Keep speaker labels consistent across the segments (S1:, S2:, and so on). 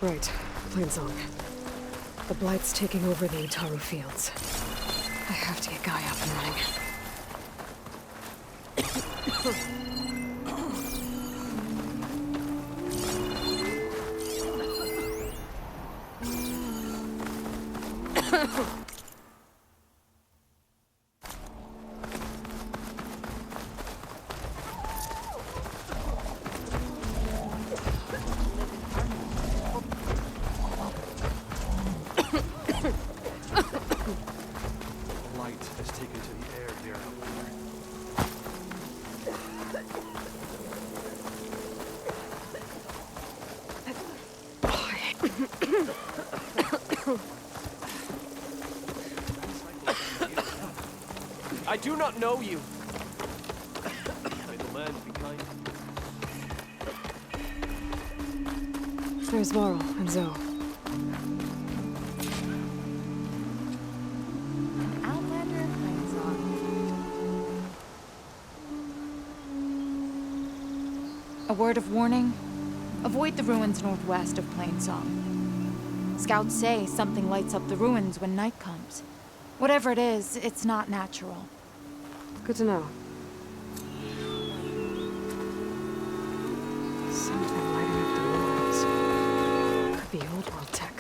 S1: Right. Plainsong. The Blight's taking over the Utaru fields. I have to get Guy up and running.
S2: I do not know you. May the land be kind.
S1: There's Varl and Zoe.
S3: Outlander and Plainsong. A word of warning. Avoid the ruins northwest of Plainsong. Scouts say something lights up the ruins when night comes. Whatever it is, it's not natural.
S1: Good to know. Something lighting up the ruins. Could be old world tech.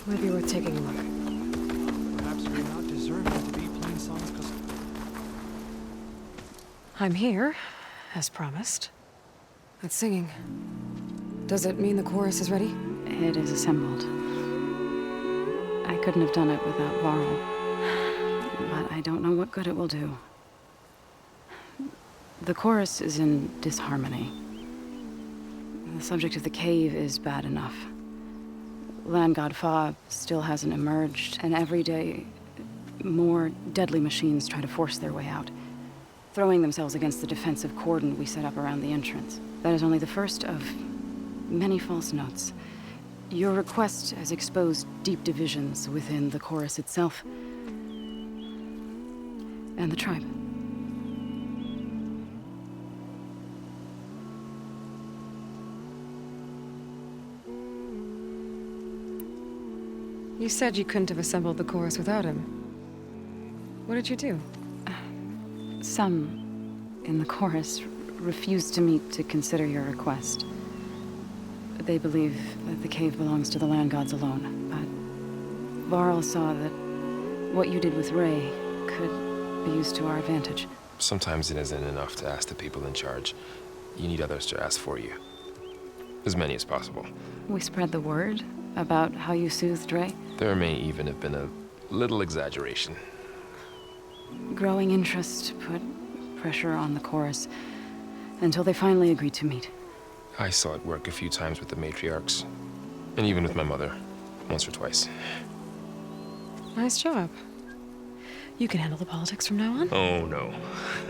S1: Might be worth taking a look.
S4: Perhaps we're not deserving to be Plainsong's customer.
S1: I'm here, as promised. That's singing. Does it mean the chorus is ready?
S5: It is assembled. I couldn't have done it without Varl. But I don't know what good it will do. The chorus is in disharmony. The subject of the cave is bad enough. Land God Fa still hasn't emerged, and every day, more deadly machines try to force their way out, throwing themselves against the defensive cordon we set up around the entrance. That is only the first of many false notes. Your request has exposed deep divisions within the chorus itself and the tribe.
S1: You said you couldn't have assembled the chorus without him. What did you do?
S5: Some in the chorus refused to meet to consider your request. They believe that the cave belongs to the land gods alone, but Varl saw that what you did with Ray could be used to our advantage.
S6: Sometimes it isn't enough to ask the people in charge. You need others to ask for you. As many as possible.
S5: We spread the word about how you soothed Ray.
S6: There may even have been a little exaggeration.
S5: Growing interest put pressure on the chorus until they finally agreed to meet.
S6: I saw it work a few times with the matriarchs. And even with my mother. Once or twice.
S1: Nice job. You can handle the politics from now on?
S6: Oh, no.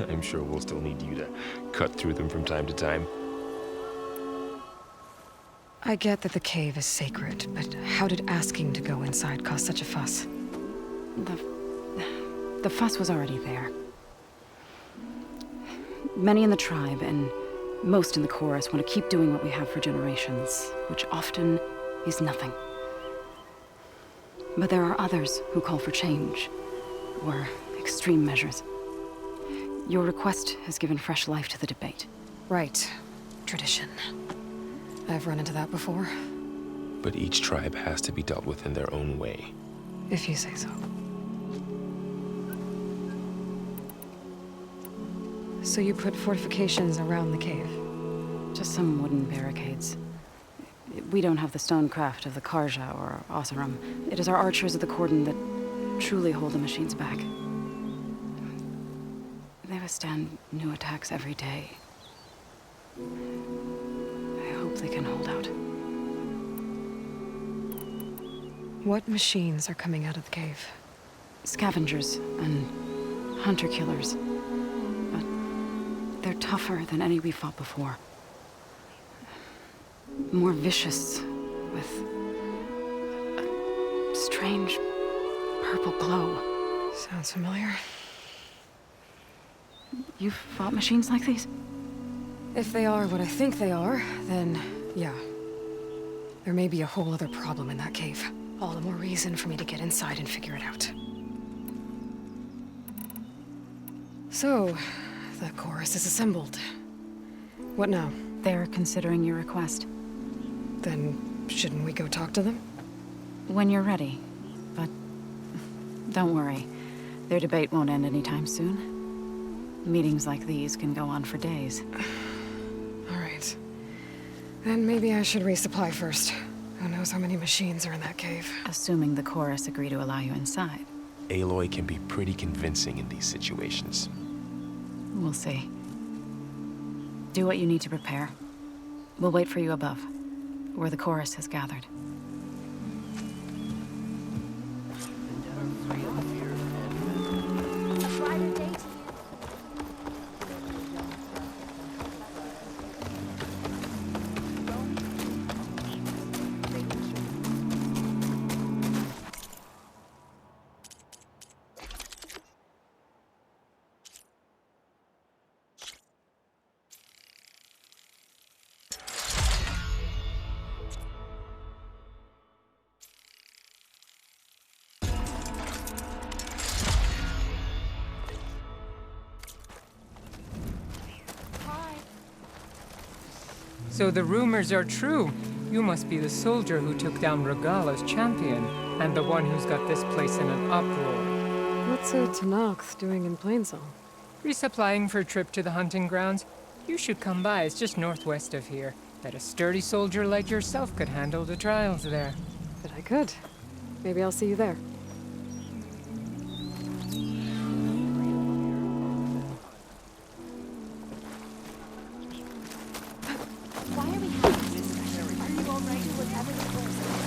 S6: I'm sure we'll still need you to cut through them from time to time.
S1: I get that the cave is sacred, but how did asking to go inside cause such a fuss?
S5: The fuss was already there. Many in the tribe and most in the chorus want to keep doing what we have for generations, which often is nothing. But there are others who call for change, or extreme measures. Your request has given fresh life to the debate.
S1: Right. Tradition. I've run into that before.
S6: But each tribe has to be dealt with in their own way.
S1: If you say so. So you put fortifications around the cave?
S5: Just some wooden barricades. We don't have the stonecraft of the Karja or Oseram. It is our archers of the cordon that truly hold the machines back. They withstand new attacks every day. I hope they can hold out.
S1: What machines are coming out of the cave?
S5: Scavengers and hunter-killers. But they're tougher than any we fought before. More vicious, with a strange purple glow.
S1: Sounds familiar.
S5: You've fought machines like these?
S1: If they are what I think they are, then yeah. There may be a whole other problem in that cave. All the more reason for me to get inside and figure it out. So, the chorus is assembled. What now?
S5: They're considering your request.
S1: Then, shouldn't we go talk to them?
S5: When you're ready. But don't worry. Their debate won't end anytime soon. Meetings like these can go on for days.
S1: All right. Then maybe I should resupply first. Who knows how many machines are in that cave?
S5: Assuming the chorus agree to allow you inside.
S6: Aloy can be pretty convincing in these situations.
S5: We'll see. Do what you need to prepare. We'll wait for you above, where the chorus has gathered.
S7: So the rumors are true. You must be the soldier who took down Regala's champion, and the one who's got this place in an uproar.
S1: What's a Tenakth doing in Plainsong?
S7: Resupplying for a trip to the hunting grounds? You should come by, it's just northwest of here. Bet a sturdy soldier like yourself could handle the trials there.
S1: But I could. Maybe I'll see you there.
S3: Why are we having this discussion? Are you alright with whatever the chorus is?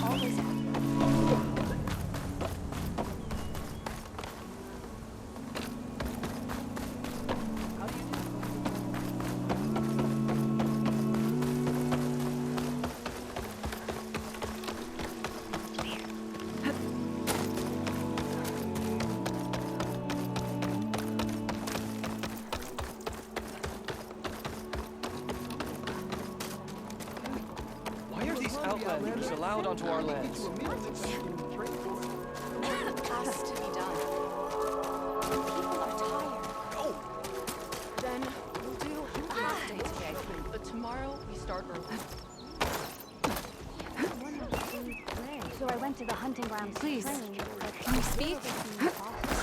S3: Always happy.
S2: Why are these outlanders allowed onto our lands?
S3: Has to be done. People are tired.
S8: Then we'll do half day today, but tomorrow we start early.
S9: So I went to the hunting grounds.
S3: Please, can you speak?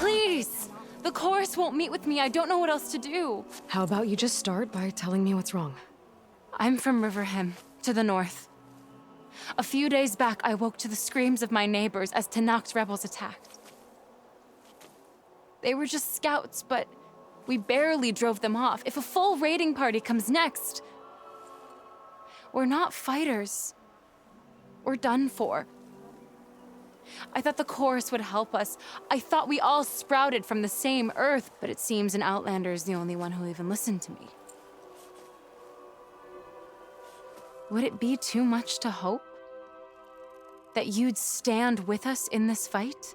S3: Please! The chorus won't meet with me. I don't know what else to do.
S1: How about you just start by telling me what's wrong?
S3: I'm from Riverhim, to the north. A few days back, I woke to the screams of my neighbors as Tenakth's rebels attacked. They were just scouts, but we barely drove them off. If a full raiding party comes next, we're not fighters. We're done for. I thought the chorus would help us. I thought we all sprouted from the same earth, but it seems an outlander is the only one who even listened to me. Would it be too much to hope that you'd stand with us in this fight?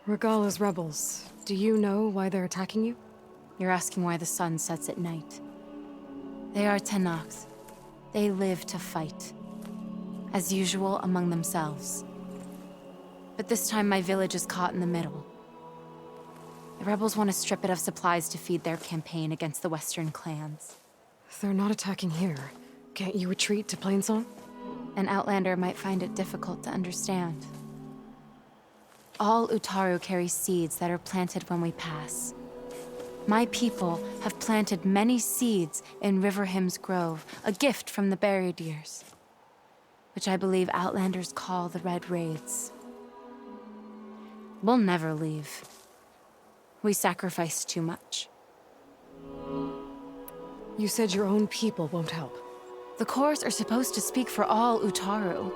S1: Regala's rebels. Do you know why they're attacking you?
S3: You're asking why the sun sets at night. They are Tenakth. They live to fight. As usual, among themselves. But this time my village is caught in the middle. The rebels want to strip it of supplies to feed their campaign against the Western clans.
S1: They're not attacking here. Can't you retreat to Plainsong?
S3: An outlander might find it difficult to understand. All Utaru carry seeds that are planted when we pass. My people have planted many seeds in Riverhim's Grove, a gift from the Buried Years, which I believe outlanders call the Red Raids. We'll never leave. We sacrificed too much.
S1: You said your own people won't help.
S3: The chorus are supposed to speak for all Utaru,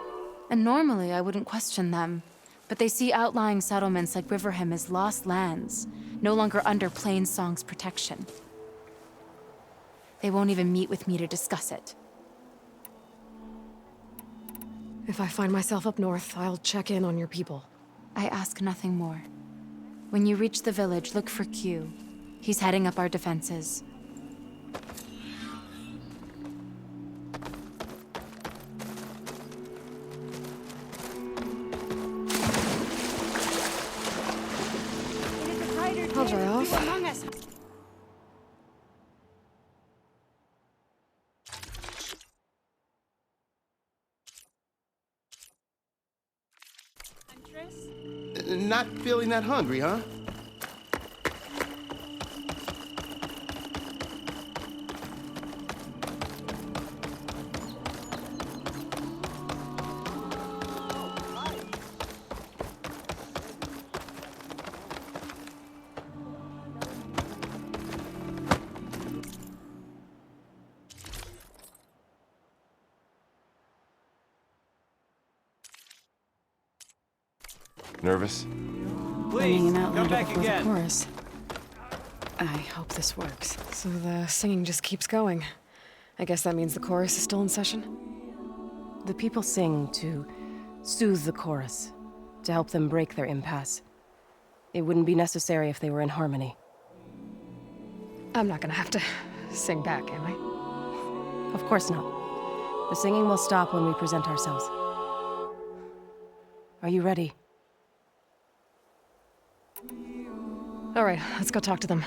S3: and normally I wouldn't question them, but they see outlying settlements like Riverhim as lost lands, no longer under Plainsong's protection. They won't even meet with me to discuss it.
S1: If I find myself up north, I'll check in on your people.
S3: I ask nothing more. When you reach the village, look for Q. He's heading up our defenses.
S10: not feeling that hungry, huh?
S6: Nervous?
S5: Bringing an outlander
S2: come back
S5: before
S2: again.
S5: the chorus. I hope this works.
S1: So the singing just keeps going. I guess that means the chorus is still in session?
S11: The people sing to soothe the chorus, to help them break their impasse. It wouldn't be necessary if they were in harmony.
S1: I'm not gonna have to sing back, am I?
S11: Of course not. The singing will stop when we present ourselves. Are you ready?
S1: All right, let's go talk to them.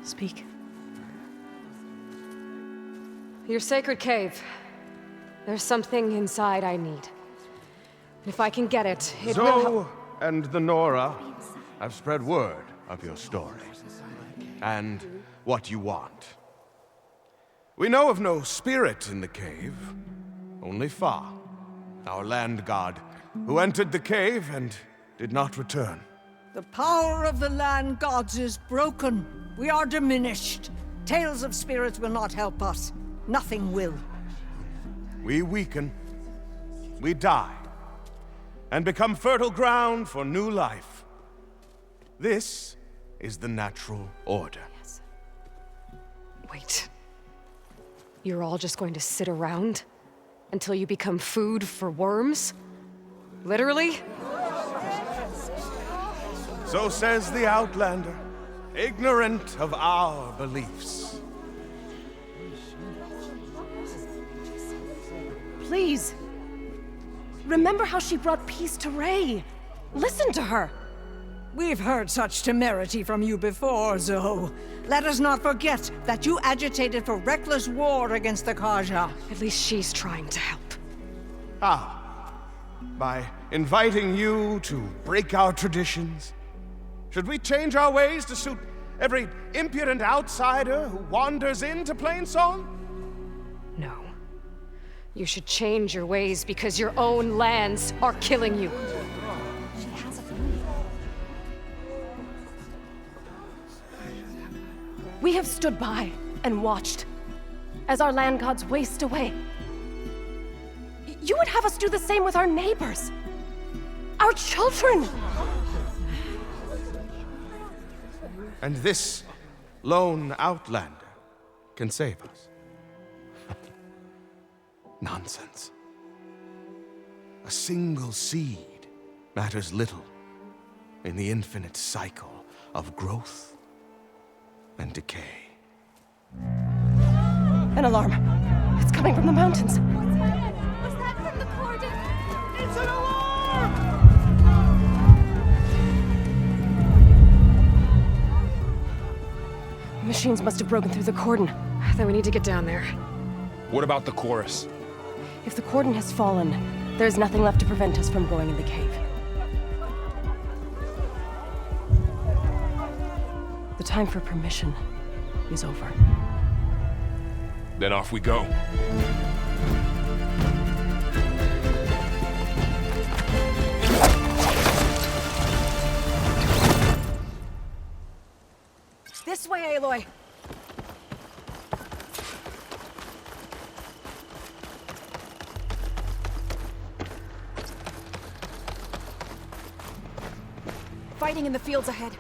S11: Speak.
S1: Your sacred cave. There's something inside I need. If I can get it, it will help.
S10: Zoe and the Nora have spread word of your story and what you want. We know of no spirit in the cave, only Fa, our land god, who entered the cave and did not return.
S12: The power of the land gods is broken. We are diminished. Tales of spirits will not help us. Nothing will.
S10: We weaken, we die, and become fertile ground for new life. This is the natural order.
S1: Wait. You're all just going to sit around until you become food for worms? Literally?
S10: So says the Outlander, ignorant of our beliefs.
S11: Please. Remember how she brought peace to Ray. Listen to her.
S12: We've heard such temerity from you before, Zoe. Let us not forget that you agitated for reckless war against the Kaja.
S1: At least she's trying to help.
S10: Ah, by inviting you to break our traditions? Should we change our ways to suit every impudent outsider who wanders into Plainsong?
S1: No. You should change your ways because your own lands are killing you.
S11: We have stood by and watched as our land gods waste away. You would have us do the same with our neighbors, our children.
S10: And this lone outlander can save us. Nonsense. A single seed matters little in the infinite cycle of growth and decay.
S11: An alarm. It's coming from the mountains.
S9: Was that from the Cordon?
S10: It's an alarm!
S11: Machines must have broken through the cordon.
S1: Then we need to get down there.
S6: What about the chorus?
S11: If the cordon has fallen, there's nothing left to prevent us from going in the cave. The time for permission is over.
S6: Then off we go.
S1: This way, Aloy! Fighting in the fields ahead.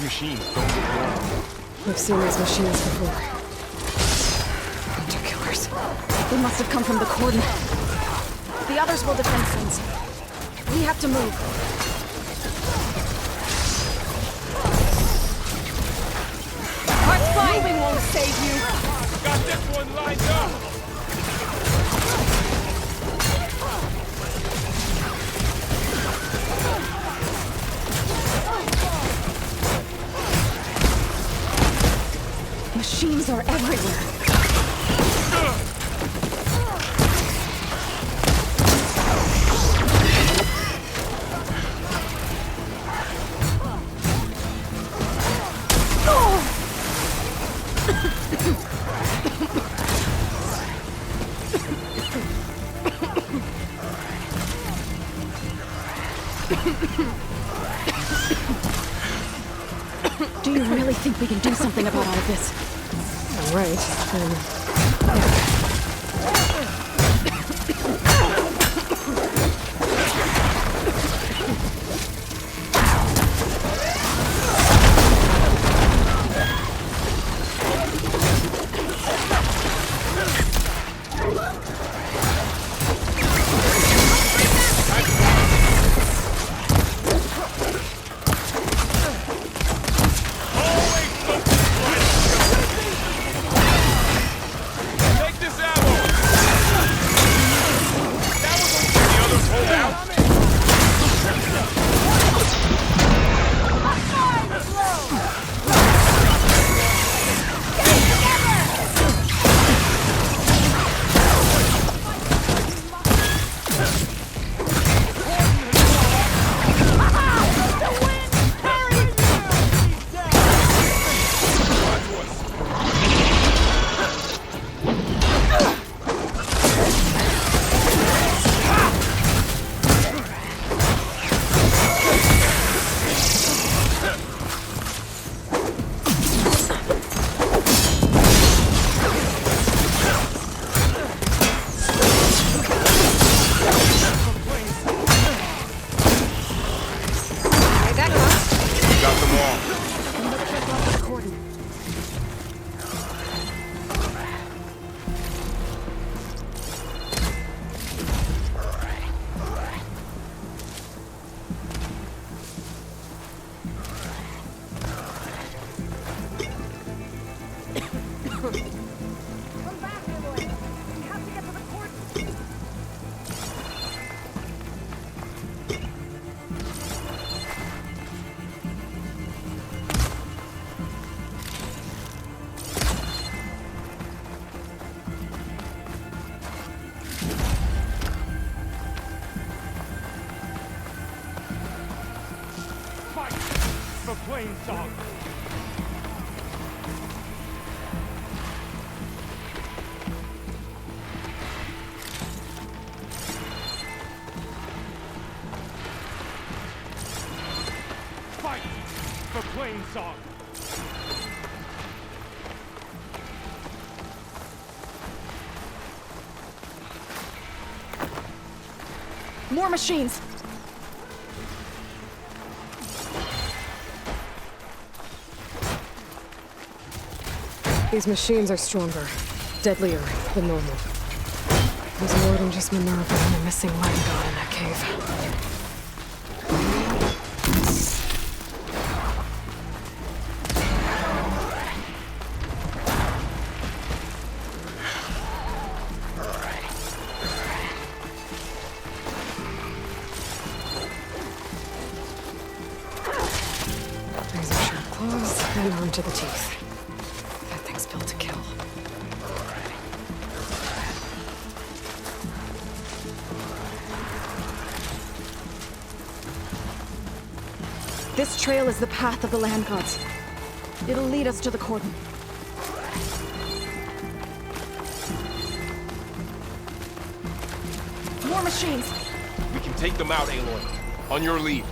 S4: machines don't look normal.
S1: We've seen these machines before. Hunter killers.
S11: They must have come from the cordon. The others will defend Sons. We have to move.
S8: Moving won't save you.
S4: Got this one lined up!
S11: Machines are everywhere. Do you really think we can do something about all of this?
S1: Right.
S4: Take this ammo! That was okay. The others hold out. Got them all. Fight for Plain Song. Fight for Plain Song.
S11: More machines!
S1: These machines are stronger, deadlier than normal. There's more than just Minerva and the missing land god in that cave. Razor-sharp claws and arm to the teeth. That thing's built to kill.
S11: This trail is the path of the land gods. It'll lead us to the cordon. More machines!
S4: We can take them out, Aloy. On your lead.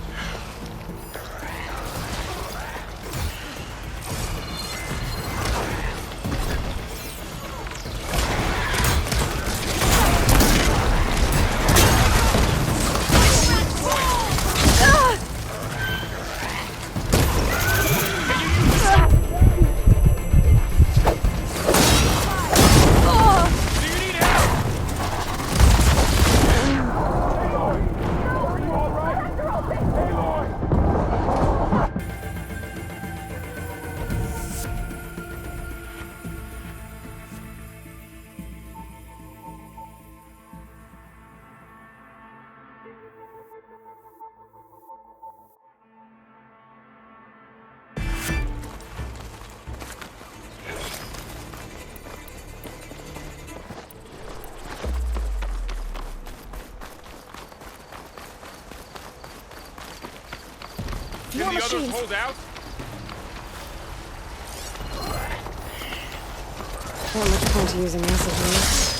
S1: More
S6: Can the others
S1: machines.
S6: hold out?
S1: Not much point using acid here.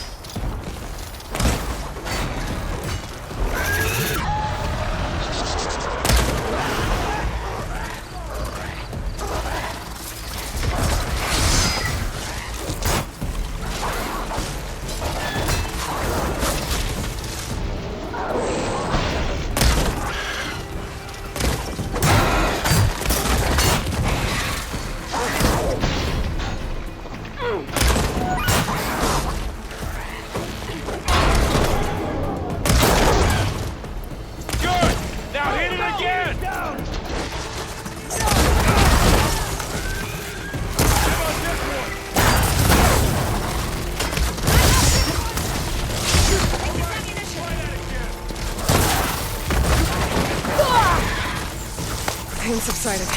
S1: Pain subsided.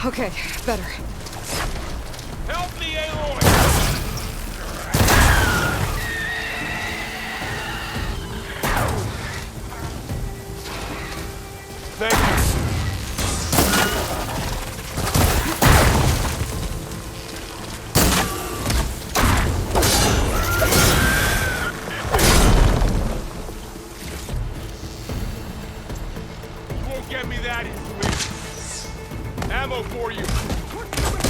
S1: Okay, better.
S6: Help me, Aloy! Thank you. You won't get me that easily. Ammo for you.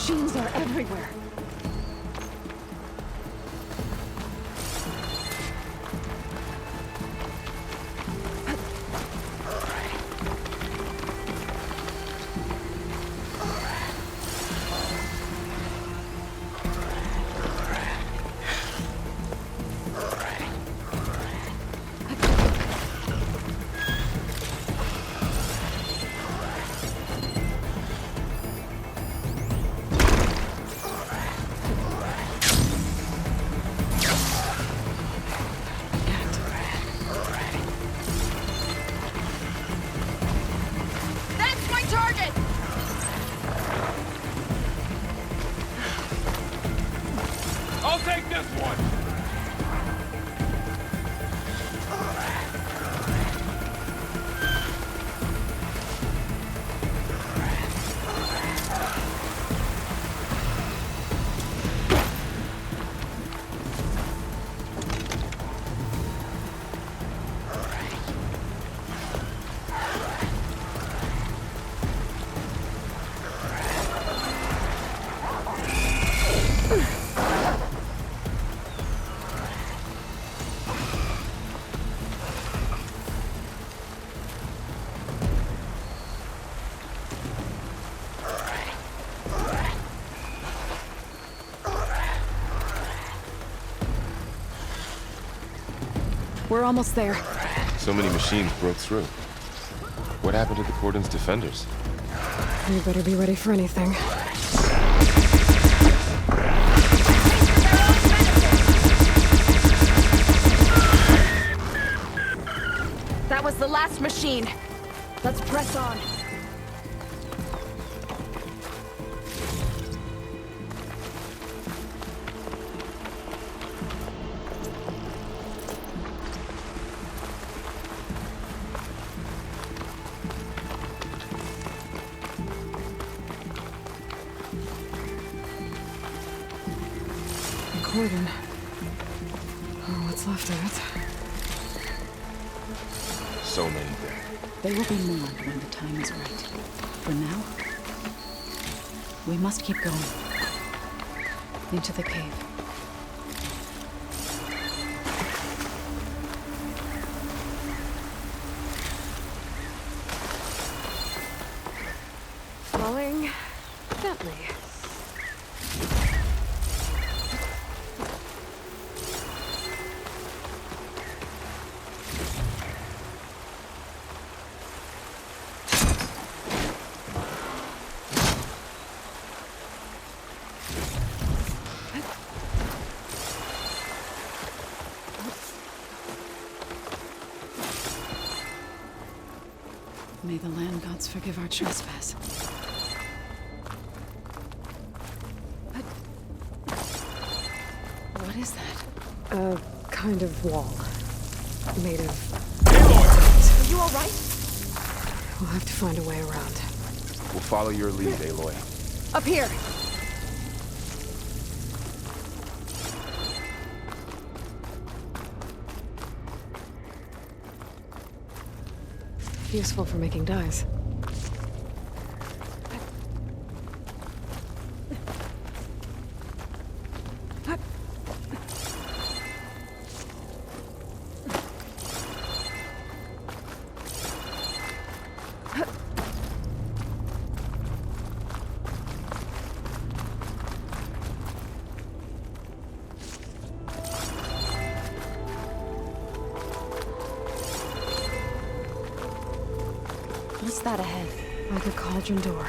S1: machines are everywhere.
S8: That's my target!
S6: I'll take this one!
S1: We're almost there.
S6: So many machines broke through. What happened to the Cordon's defenders?
S1: You better be ready for anything.
S11: That was the last machine. Let's press on.
S1: Cordon. Oh, what's left of it?
S6: So many dead.
S5: They will be more when the time is right. For now, we must keep going. Into the cave.
S1: Falling gently.
S5: May the land gods forgive our trespass. What is that?
S1: A kind of wall. Made of...
S11: Are you alright?
S1: We'll have to find a way around.
S6: We'll follow your lead, Aloy.
S11: Up here.
S1: Useful for making dyes.
S3: What's that ahead?
S1: Like a cauldron door.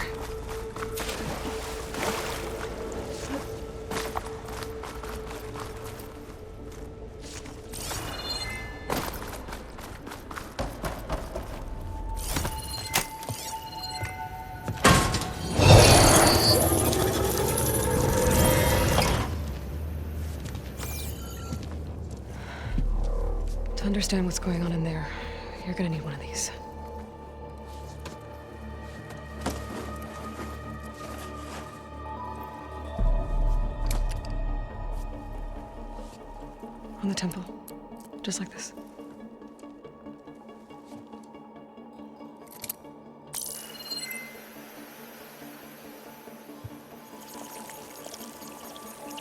S1: To understand what's going on in there, you're gonna need one of these. On the temple. Just like this.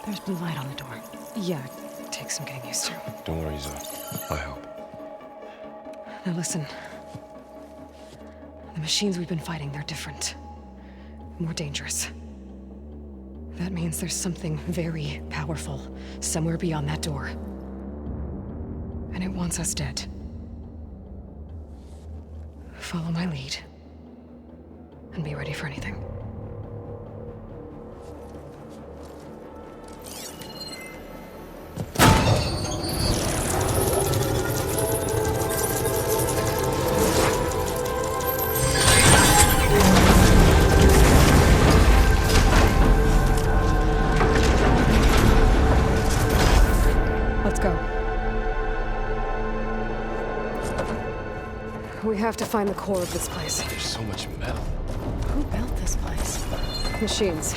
S1: There's blue light on the door. Yeah, it takes some getting used to.
S6: Don't worry, Zoe. I help.
S1: Now listen. The machines we've been fighting, they're different. More dangerous. That means there's something very powerful somewhere beyond that door. And it wants us dead. Follow my lead. And be ready for anything. Let's go. We have to find the core of this place.
S6: There's so much metal.
S5: Who built this place?
S1: Machines.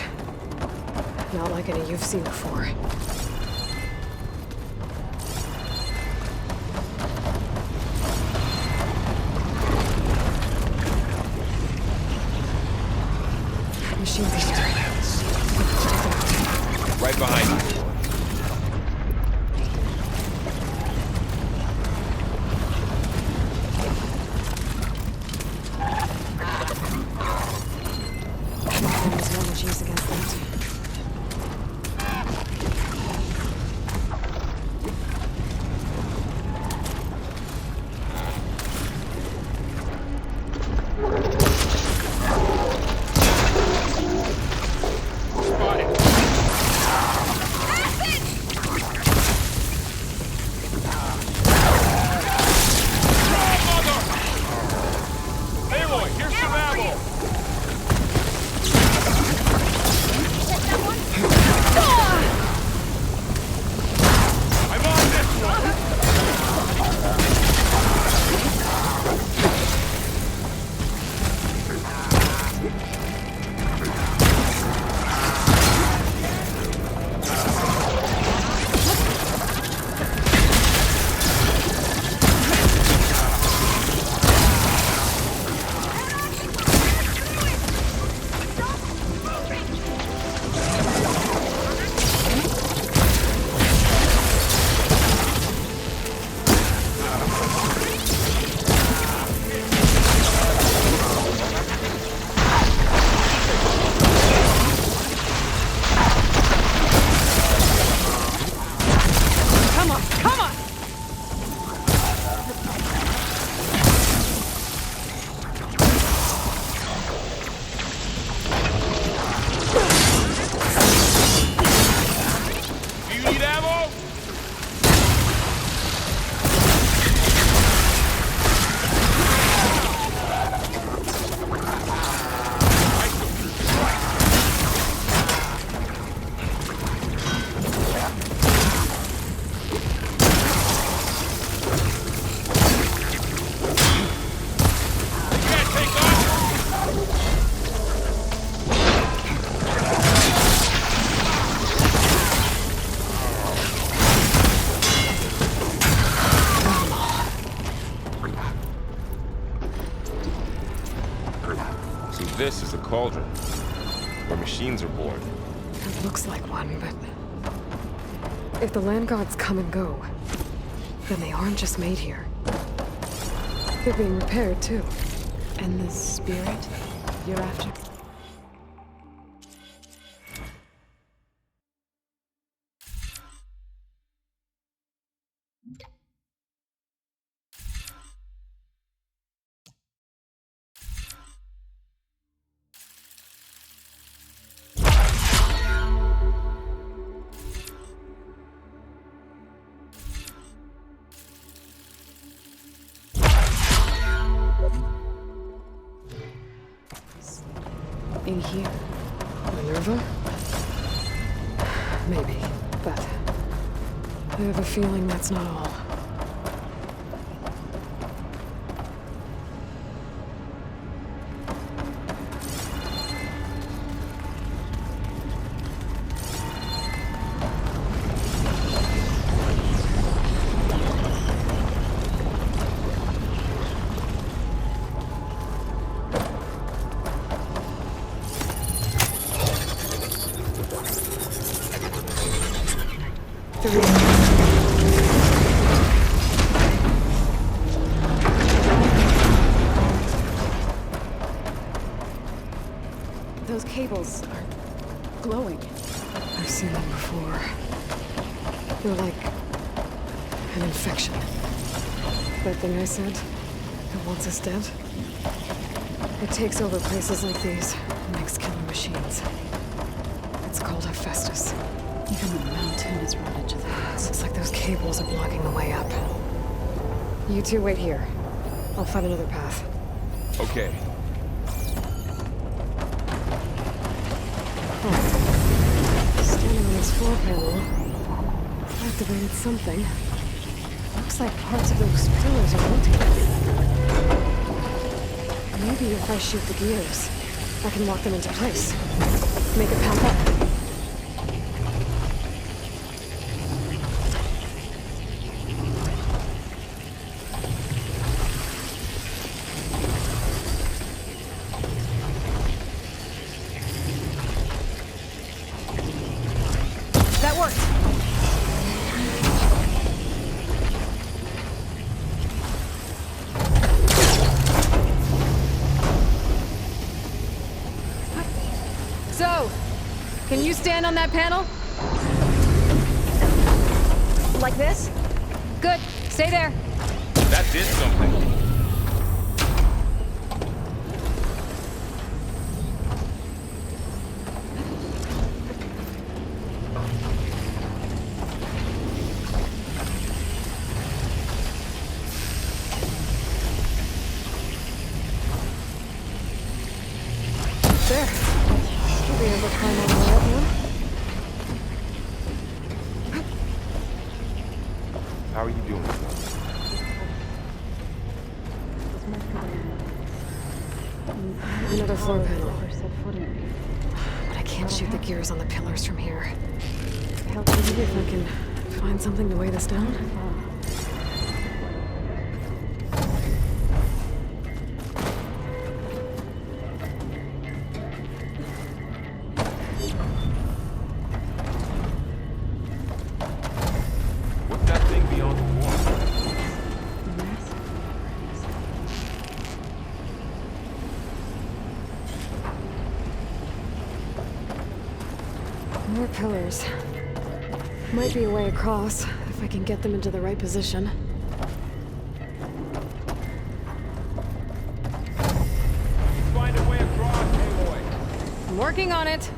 S1: Not like any you've seen before. Machines are here.
S6: Right behind you.
S1: There's more machines against them.
S6: This is a cauldron, where machines are born.
S1: It looks like one, but... if the land gods come and go, then they aren't just made here. They're being repaired, too.
S5: And the spirit you're after? In here.
S1: Minerva? Maybe, but I have a feeling that's not all.
S5: Those cables are glowing.
S1: I've seen them before. They're like an infection. That thing I said, that wants us dead. It takes over places like these, and makes killer machines. It's called Hephaestus.
S5: Even the mountain is rooted to that.
S1: Looks like those cables are blocking the way up. You two wait here. I'll find another path.
S10: Okay.
S1: Standing on this floor panel, activated something. Looks like parts of those pillars are rotating. Maybe if I shoot the gears, I can lock them into place. Make a path up. That worked! So, can you stand on that panel? Like this? Good. Stay there.
S10: That did something.
S1: There. Should be able to climb all the way up now.
S10: How are you doing?
S1: Another floor panel. But I can't shoot the gears on the pillars from here. Maybe if I can find something to weigh this down?
S10: What's that thing beyond the wall?
S1: More pillars. Might be a way across, if I can get them into the right position.
S10: Find a way across, Aloy.
S1: I'm working on it!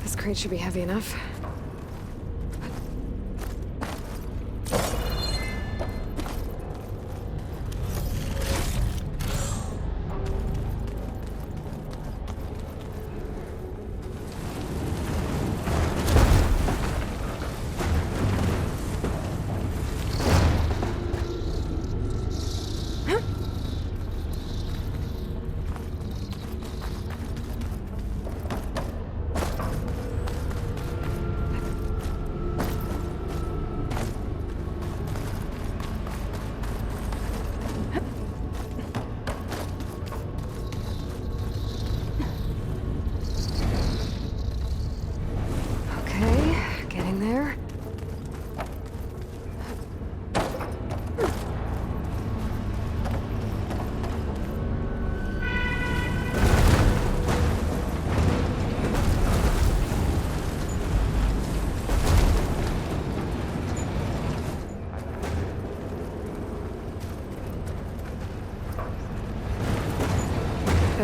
S1: This crate should be heavy enough.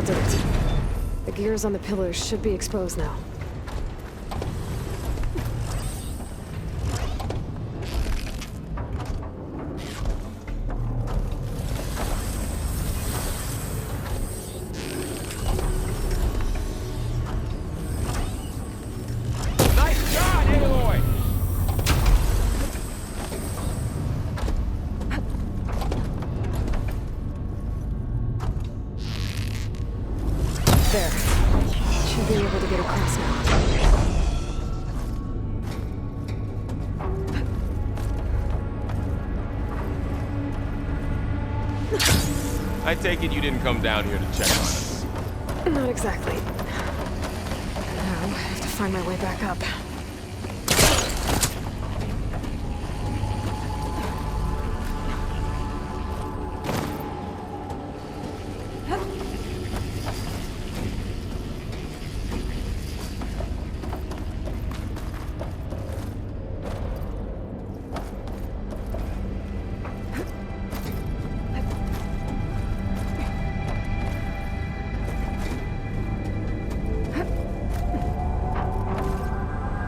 S1: did it. The gears on the pillars should be exposed now.
S6: Nice shot, Aloy!
S1: There. Should be able to get across now.
S6: I take it you didn't come down here to check on us.
S1: Not exactly. Now I have to find my way back up.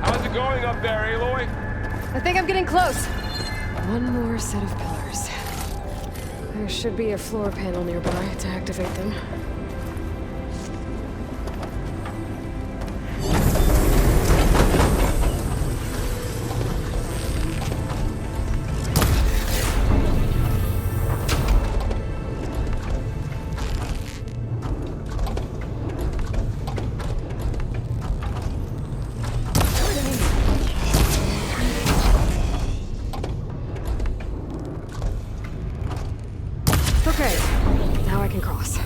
S6: How's it going up there, Aloy?
S1: I think I'm getting close. One more set of pillars. There should be a floor panel nearby to activate them. Okay, now I can cross.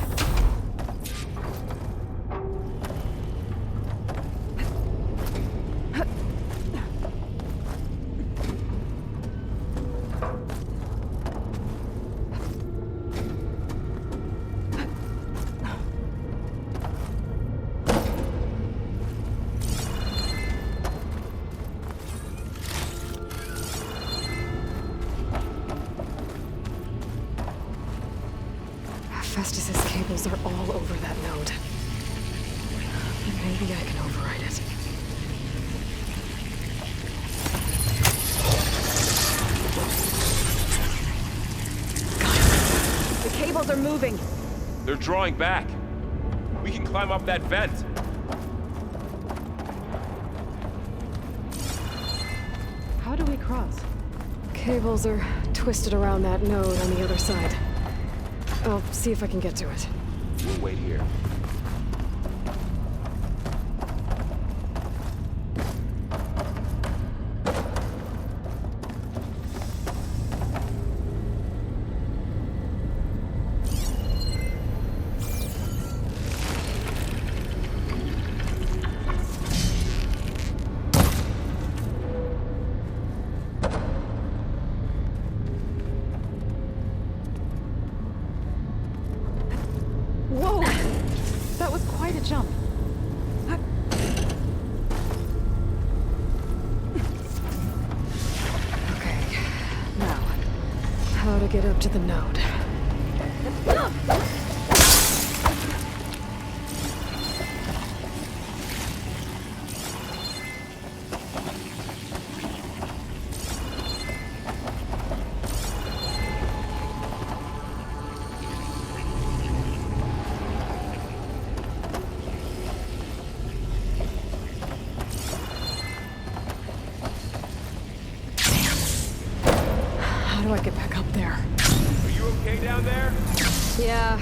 S1: Festus's cables are all over that node. Maybe I can override it.
S11: Guys, the cables are moving.
S6: They're drawing back. We can climb up that vent.
S5: How do we cross?
S1: Cables are twisted around that node on the other side. I'll see if I can get to it.
S6: We'll wait here.
S5: Whoa! That was quite a jump.
S1: Okay, now, how to get up to the node. How do I get back up there?
S6: Are you okay down there?
S1: Yeah.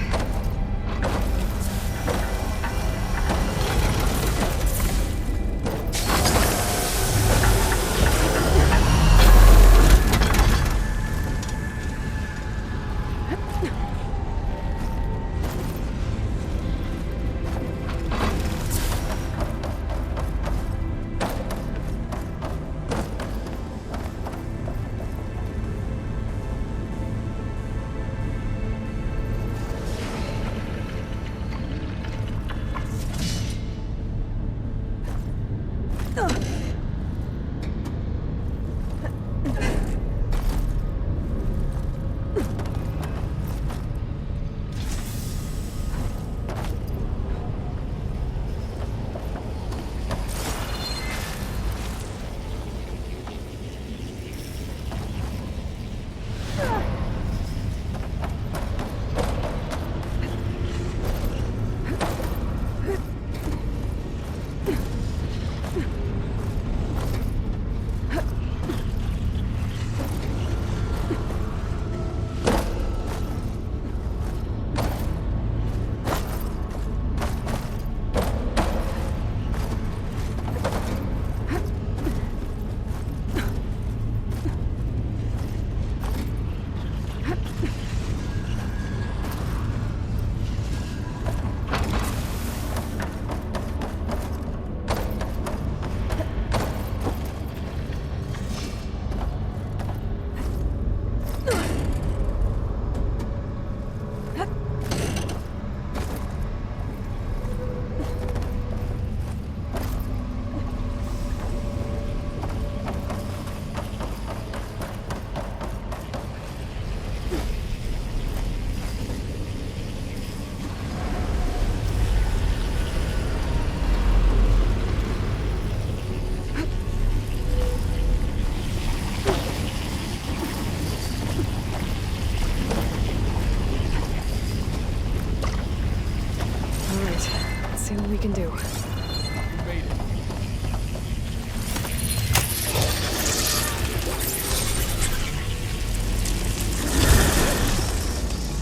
S1: can do.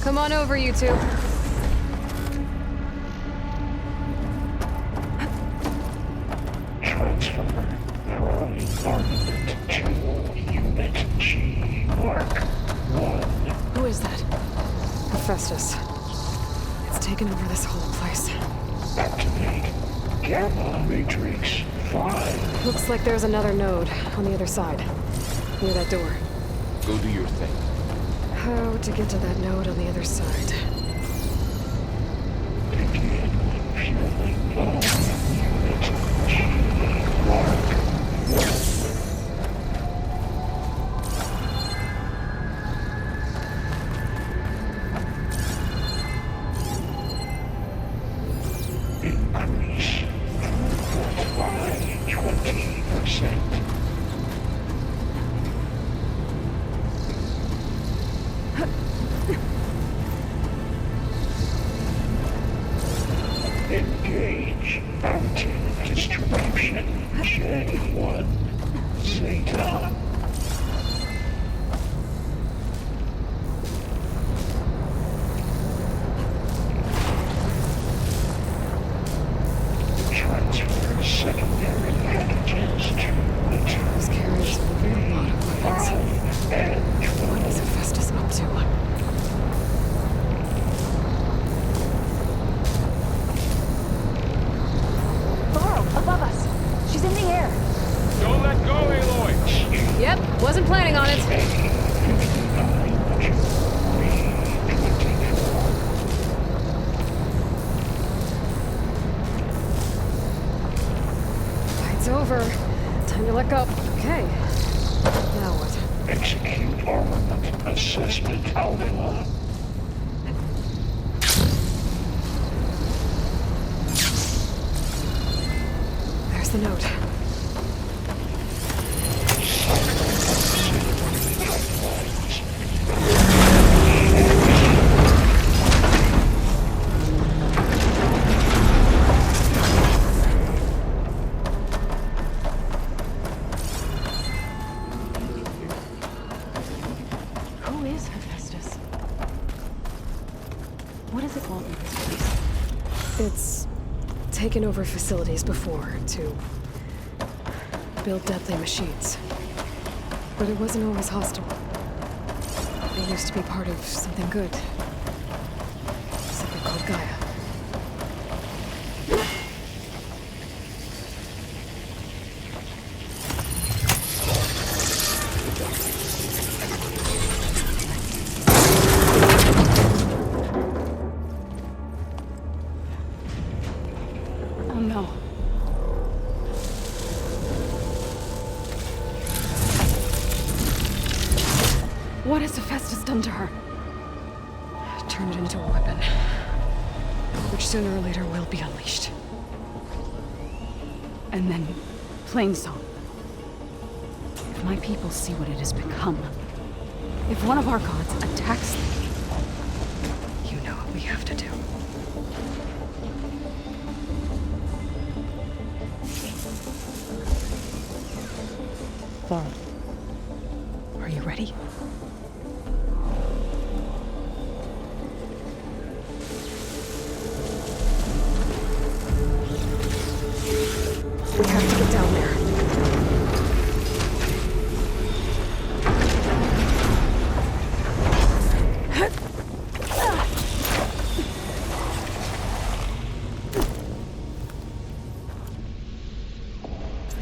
S1: Come on over, you two.
S13: Transfer Prime Armament to Unit G. Mark 1.
S1: Who is that? Hephaestus. It's taken over this whole place.
S13: Activate Gamma Matrix 5.
S1: Looks like there's another node on the other side, near that door.
S6: Go do your thing.
S1: How to get to that node on the other side?
S13: Begin fueling up Unit G. Mark 1. Increase throughput by 20%. Engage mountain distribution J1 Zeta. Transfer secondary packages to return.
S1: This carries a lot of weapons.
S13: And
S1: What is Hephaestus up to?
S3: Above us. She's in the air.
S2: Don't let go, Aloy!
S1: Yep, wasn't planning on it. Fight's over. Time to let go. Okay. Now what?
S13: Execute armament assessment alpha.
S1: There's the note.
S5: Who is Hephaestus? What does it want in this place?
S1: It's taken over facilities before to build deadly machines. But it wasn't always hostile. It used to be part of something good. Something called Gaia.
S5: Oh no. What has Hephaestus done to her?
S1: Turned it into a weapon. Which sooner or later will be unleashed.
S5: And then, Plainsong. If my people see what it has become, if one of our gods attacks them,
S1: You know what we have to do. Laura, are you ready? We have to get down there.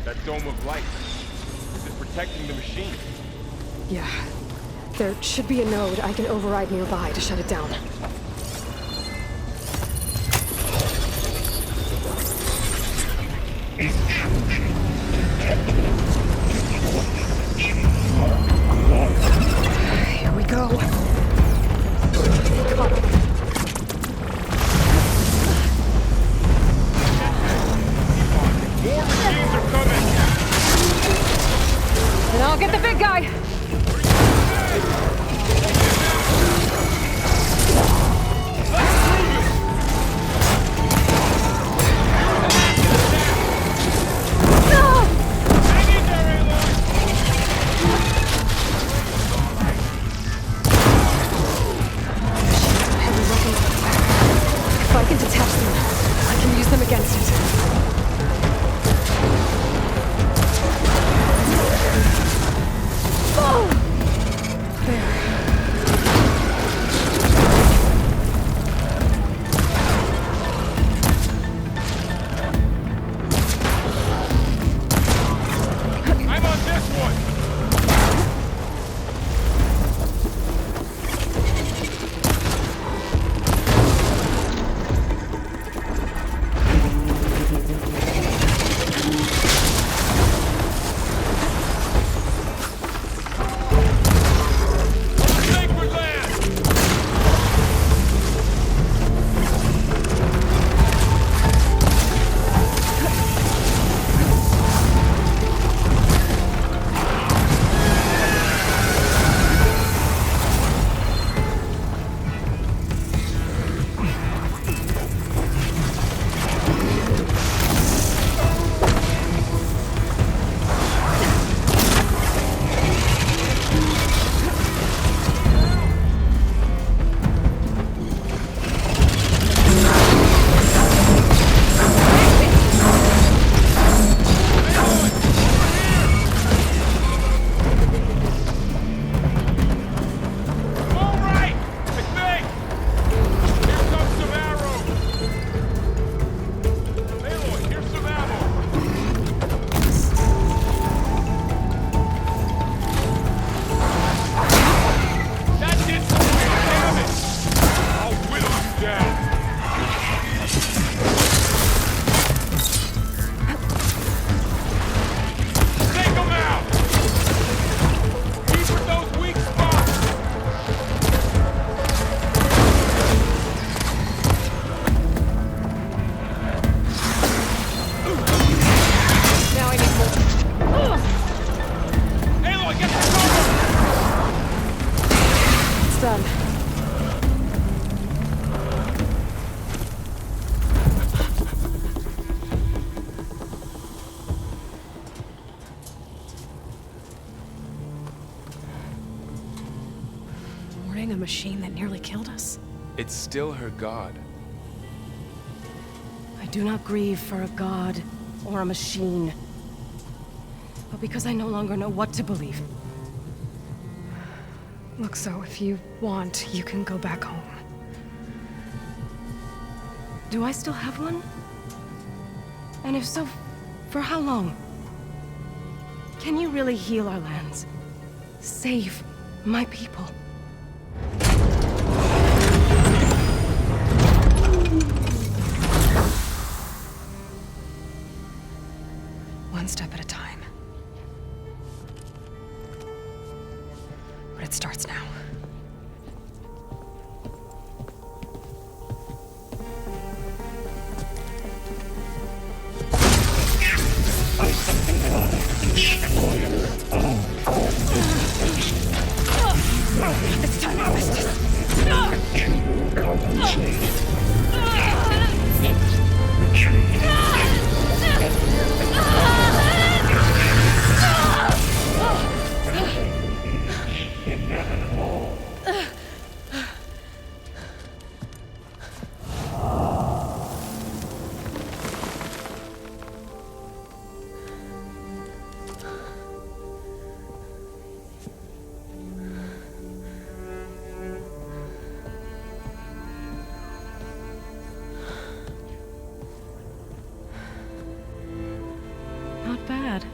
S2: That dome of light. Is it protecting the machine?
S1: Yeah. There should be a node I can override nearby to shut it down.
S13: Intrusion detected.
S1: Here we go. Come on.
S2: More machines are coming!
S1: And I'll get the big guy.
S11: mourning a machine that nearly killed us?
S6: It's still her god.
S11: I do not grieve for a god or a machine, but because I no longer know what to believe.
S1: Look, so if you want, you can go back home.
S11: Do I still have one? And if so, for how long? Can you really heal our lands? Save my people?
S1: One step at a time. But it starts now.
S9: It's time to harvest this.
S11: Not bad.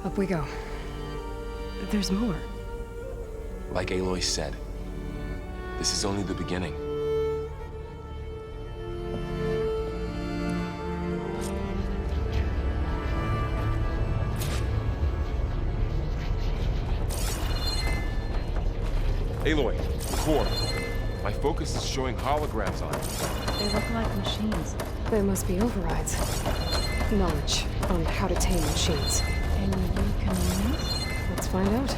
S1: Up we go.
S11: There's more.
S6: Like Aloy said, this is only the beginning. Aloy, core. My focus is showing holograms on it.
S5: They look like machines.
S1: They must be overrides. Knowledge on how to tame machines.
S5: And you can use?
S1: Let's find out.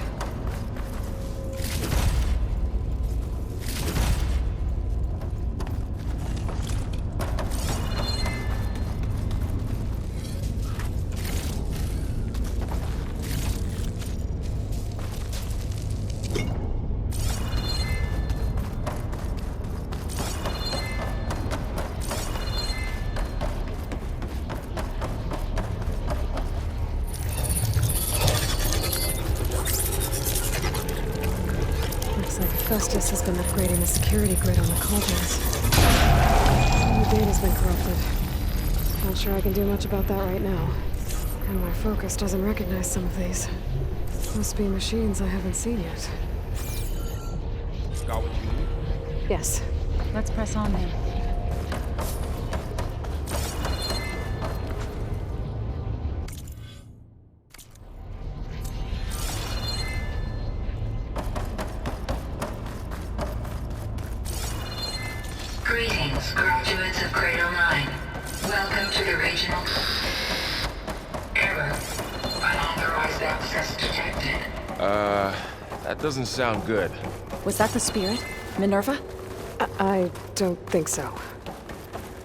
S1: Festus has been upgrading the security grid on the cauldrons. Some of the data's been corrupted. Not sure I can do much about that right now. And my focus doesn't recognize some of these. Must be machines I haven't seen yet.
S6: Got what you need?
S1: Yes.
S5: Let's press on then.
S14: Greetings, graduates of Cradle 9. Welcome to the regional... Error. Unauthorized access detected.
S6: That doesn't sound good.
S11: Was that the spirit? Minerva?
S1: I don't think so.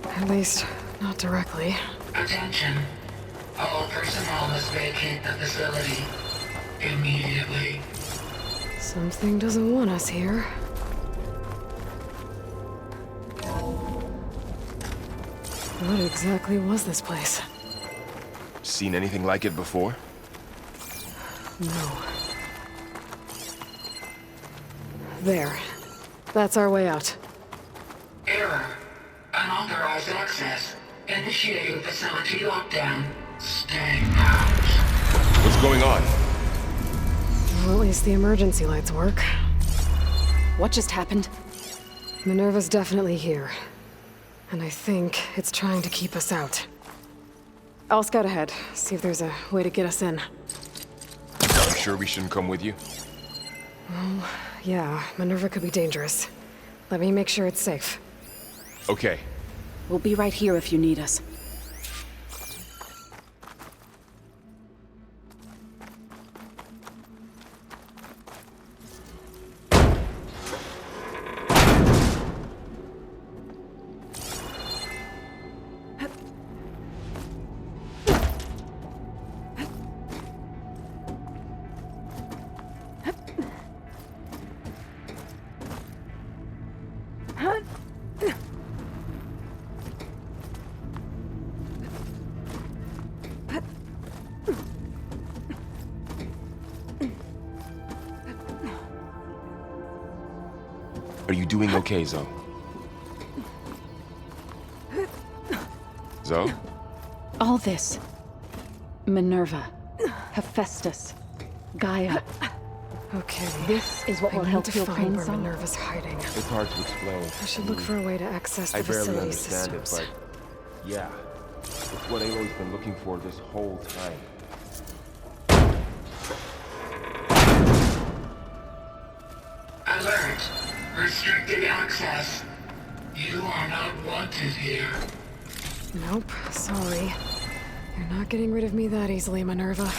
S1: At least, not directly.
S14: Attention. All personnel must vacate the facility. Immediately.
S1: Something doesn't want us here. What exactly was this place?
S6: Seen anything like it before?
S1: No. There. That's our way out.
S14: Error. Unauthorized access. Initiating facility lockdown. Stay out.
S6: What's going on?
S1: Well, at least the emergency lights work.
S11: What just happened?
S1: Minerva's definitely here. And I think it's trying to keep us out. I'll scout ahead, see if there's a way to get us in.
S6: You sure we shouldn't come with you?
S1: Well, yeah, Minerva could be dangerous. Let me make sure it's safe.
S6: Okay.
S11: We'll be right here if you need us.
S6: Are you doing okay, Zoe? Zoe?
S5: All this. Minerva. Hephaestus. Gaia.
S1: Okay.
S5: This is what will
S1: I
S5: help
S1: need to
S5: heal
S1: find where
S5: Plainsong.
S1: Minerva's hiding.
S6: It's hard to explain.
S1: I should look for a way to access the
S6: I barely
S1: facility
S6: understand
S1: systems.
S6: it, but yeah. It's what Aloy's been looking for this whole time.
S14: Alert! Restricted access. You are not wanted here.
S1: Nope, sorry. You're not getting rid of me that easily, Minerva.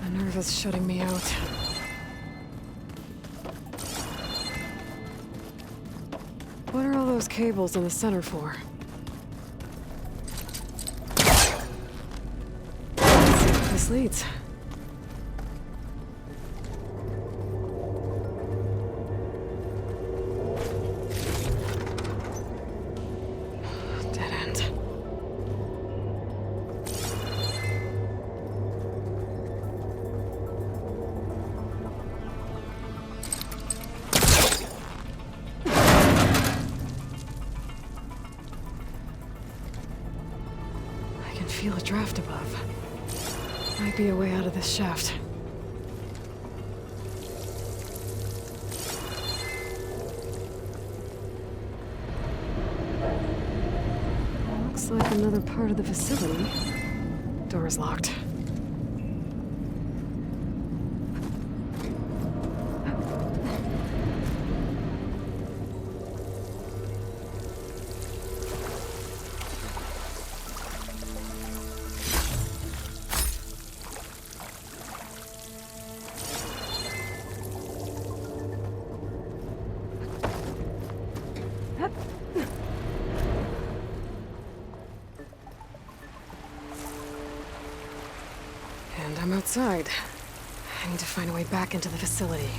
S1: Minerva's shutting me out. What are all those cables in the center for? Let's see where this leads. Dead end. I can feel a draft above. Might be a way out of this shaft. Looks like another part of the facility. Door's locked. And I'm outside. I need to find a way back into the facility.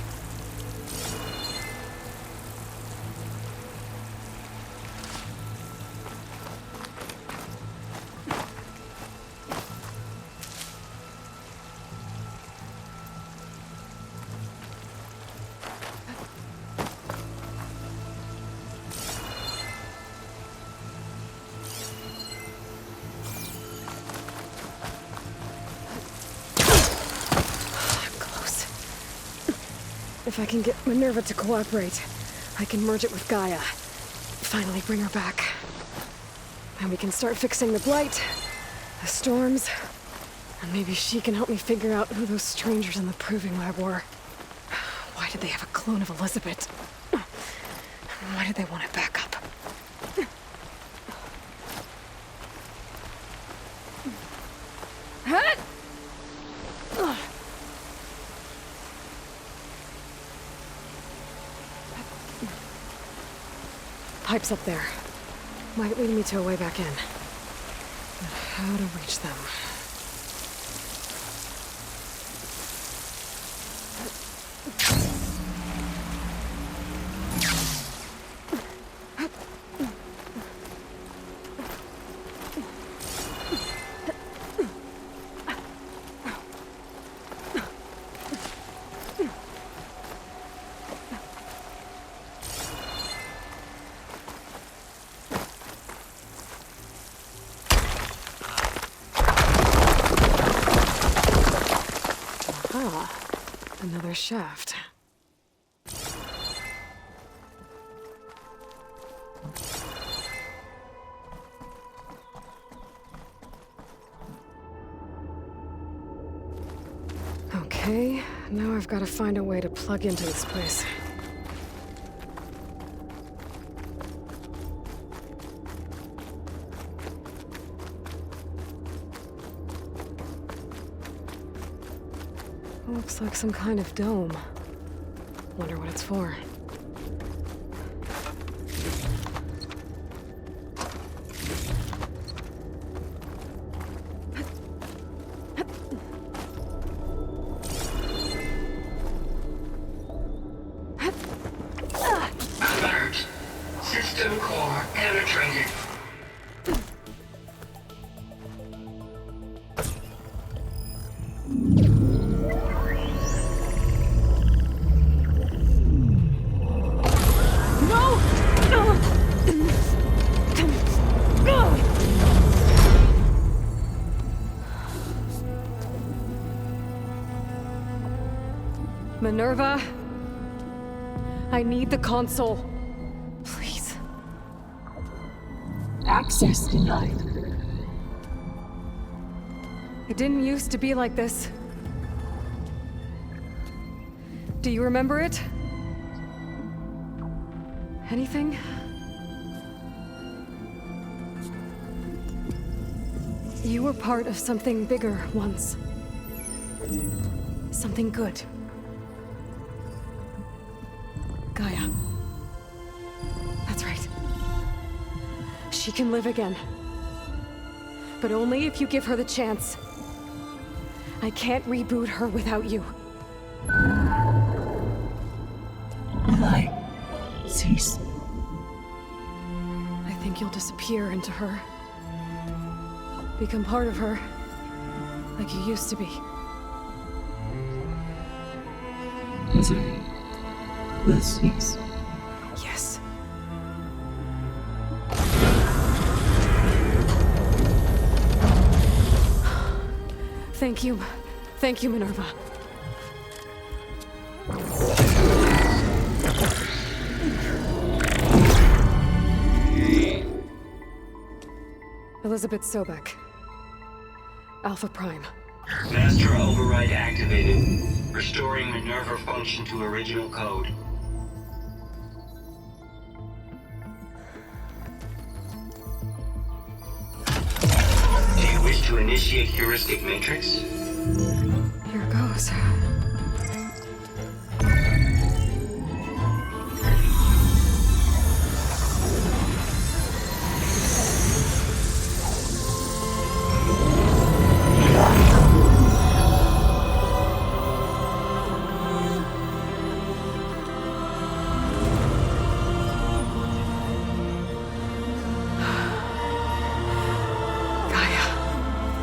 S1: If I can get Minerva to cooperate, I can merge it with Gaia. Finally bring her back. And we can start fixing the Blight, the storms, and maybe she can help me figure out who those strangers in the Proving Lab were. Why did they have a clone of Elizabeth? Why did they want it back up? Pipes up there. Might lead me to a way back in. But how to reach them? Another shaft. Okay, now I've got to find a way to plug into this place. Looks like some kind of dome. Wonder what it's for.
S14: Alert! System core penetrated.
S1: Minerva, I need the console. Please.
S9: Access denied.
S1: It didn't used to be like this. Do you remember it? Anything? You were part of something bigger once. Something good. Gaia. That's right. She can live again. But only if you give her the chance. I can't reboot her without you.
S9: Light. Cease.
S1: I think you'll disappear into her. Become part of her. Like you used to be.
S9: Misery will cease.
S1: Yes. Thank you. Thank you, Minerva. Elizabeth Sobek. Alpha Prime.
S15: Master override activated. Restoring Minerva function to original code. Do you wish to initiate heuristic matrix?
S1: Here goes.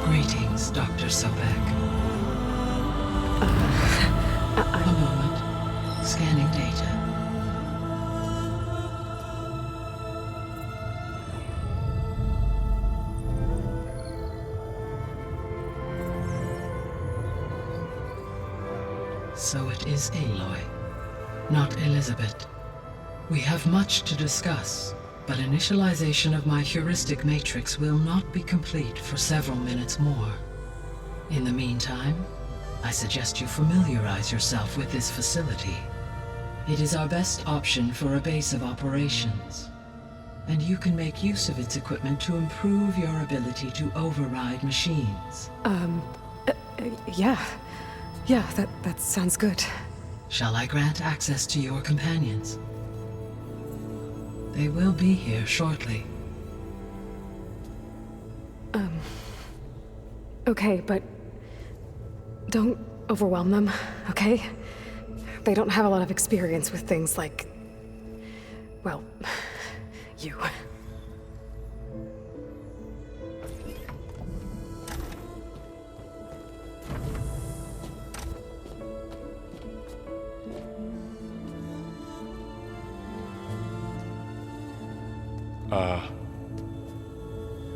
S9: Greetings, Dr. Sobek. A moment. Scanning data. So it is Aloy, not Elizabeth. We have much to discuss, but initialization of my heuristic matrix will not be complete for several minutes more. In the meantime, I suggest you familiarize yourself with this facility. It is our best option for a base of operations, and you can make use of its equipment to improve your ability to override machines.
S1: Yeah. Yeah, that sounds good.
S9: Shall I grant access to your companions? They will be here shortly.
S1: Okay, but don't overwhelm them, okay? They don't have a lot of experience with things like, well, you.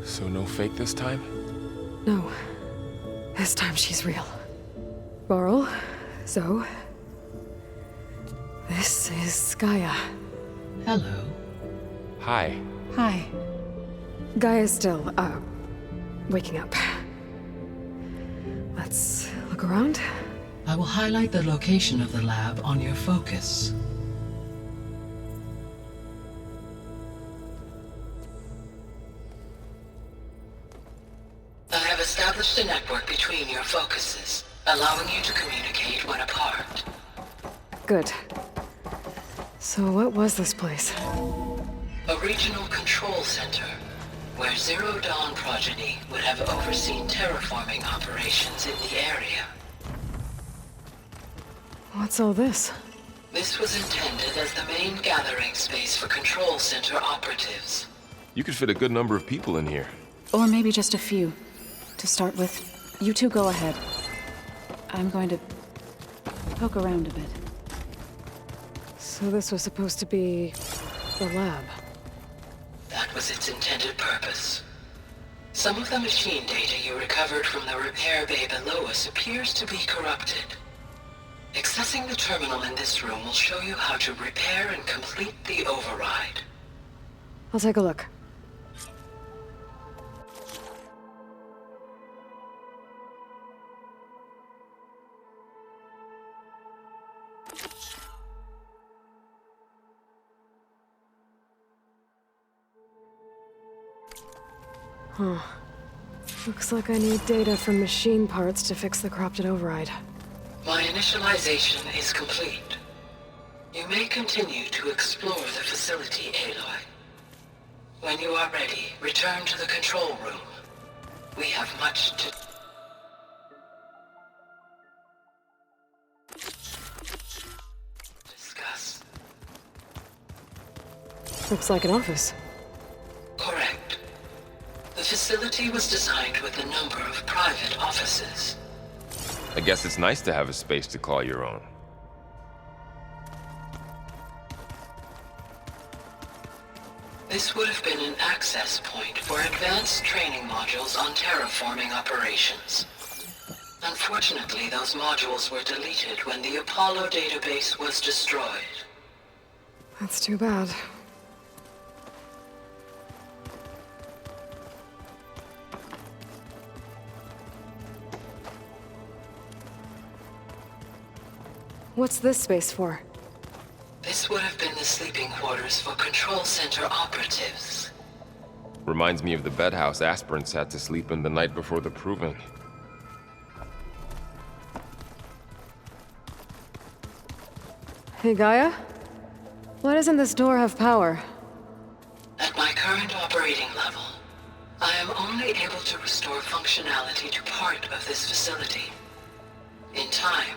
S6: So no fake this time?
S1: No. This time she's real. Varl, Zoe. This is Gaia.
S9: Hello.
S6: Hi.
S3: Hi.
S1: Gaia's still, waking up. Let's look around.
S9: I will highlight the location of the lab on your focus. I have established a network between your focuses, allowing you to communicate when apart.
S1: Good. So what was this place?
S9: A regional control center, where Zero Dawn progeny would have overseen terraforming operations in the area.
S1: What's all this?
S9: This was intended as the main gathering space for control center operatives.
S6: You could fit a good number of people in here.
S5: Or maybe just a few. To start with, you two go ahead. I'm going to poke around a bit.
S1: So this was supposed to be the lab.
S9: That was its intended purpose. Some of the machine data you recovered from the repair bay below us appears to be corrupted.
S14: Accessing the terminal in this room will show you how to repair and complete the override.
S1: I'll take a look. Huh. Looks like I need data from machine parts to fix the corrupted override.
S14: My initialization is complete. You may continue to explore the facility, Aloy. When you are ready, return to the control room. We have much to discuss.
S1: Looks like an office.
S14: Correct. The facility was designed with a number of private offices.
S6: I guess it's nice to have a space to call your own.
S14: This would have been an access point for advanced training modules on terraforming operations. Unfortunately, those modules were deleted when the Apollo database was destroyed.
S1: That's too bad. What's this space for?
S14: This would have been the sleeping quarters for Control Center operatives.
S6: Reminds me of the bedhouse aspirants had to sleep in the night before the proving.
S1: Hey, Gaia? Why doesn't this door have power?
S14: At my current operating level, I am only able to restore functionality to part of this facility. In time,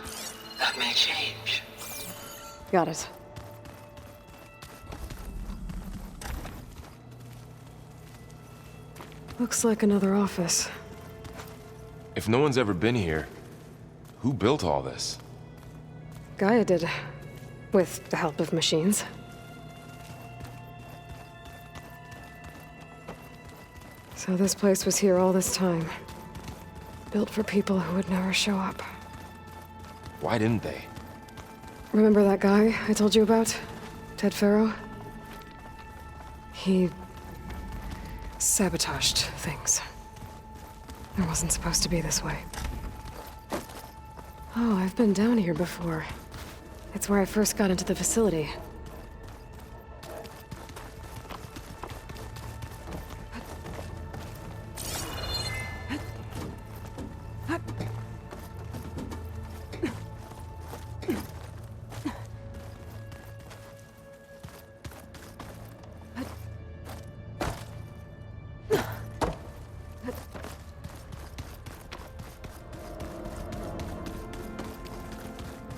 S14: that may change.
S1: Got it. Looks like another office.
S6: If no one's ever been here, who built all this?
S1: Gaia did. With the help of machines. So this place was here all this time. Built for people who would never show up.
S6: Why didn't they?
S1: Remember that guy I told you about? Ted Faro? He sabotaged things. It wasn't supposed to be this way. Oh, I've been down here before. It's where I first got into the facility.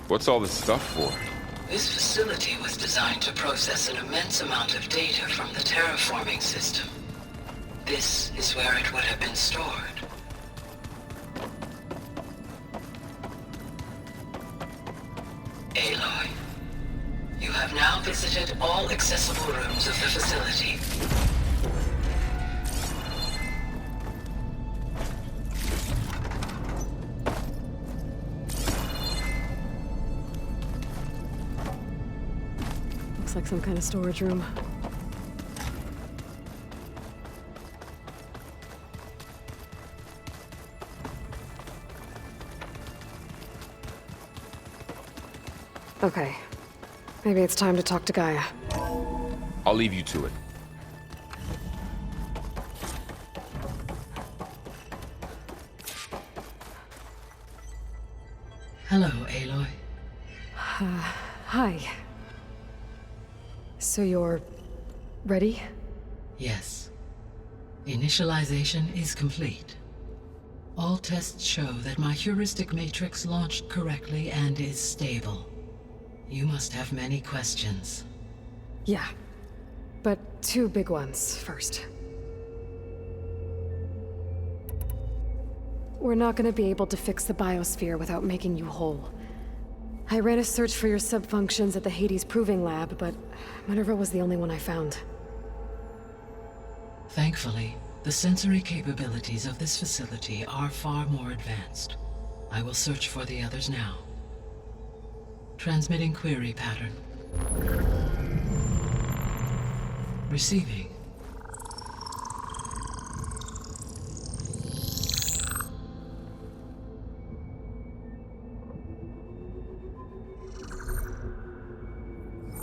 S6: What's all this stuff for?
S14: This facility was designed to process an immense amount of data from the terraforming system. This is where it would have been stored. Aloy, you have now visited all accessible rooms of the facility.
S1: Looks like some kind of storage room. Okay. Maybe it's time to talk to Gaia.
S6: I'll leave you to it.
S9: Hello, Aloy.
S1: Hi. So you're ready?
S9: Yes. Initialization is complete. All tests show that my heuristic matrix launched correctly and is stable. You must have many questions.
S1: Yeah. But two big ones first. We're not gonna be able to fix the biosphere without making you whole. I ran a search for your subfunctions at the Hades Proving Lab, but Minerva was the only one I found.
S9: Thankfully, the sensory capabilities of this facility are far more advanced. I will search for the others now. Transmitting query pattern. Receiving.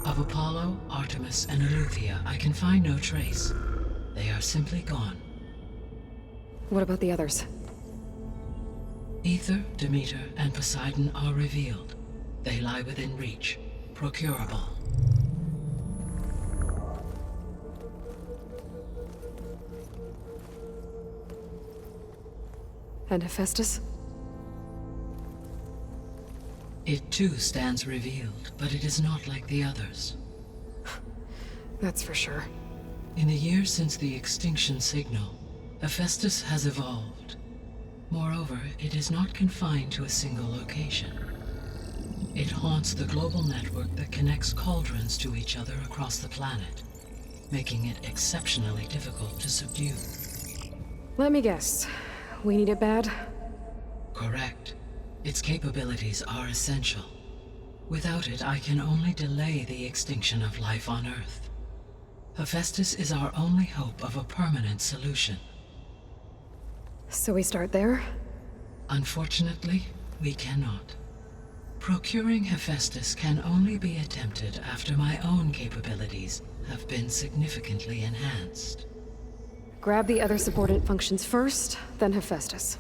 S9: Of Apollo, Artemis, and Eleuthia, I can find no trace. They are simply gone.
S1: What about the others?
S9: Aether, Demeter, and Poseidon are revealed. They lie within reach, procurable.
S1: And Hephaestus?
S9: It too stands revealed, but it is not like the others.
S1: That's for sure.
S9: In the years since the extinction signal, Hephaestus has evolved. Moreover, it is not confined to a single location. It haunts the global network that connects cauldrons to each other across the planet, making it exceptionally difficult to subdue.
S1: Let me guess. We need it bad?
S9: Correct. Its capabilities are essential. Without it, I can only delay the extinction of life on Earth. Hephaestus is our only hope of a permanent solution.
S1: So we start there?
S9: Unfortunately, we cannot. Procuring Hephaestus can only be attempted after my own capabilities have been significantly enhanced.
S1: Grab the other subordinate functions first, then Hephaestus.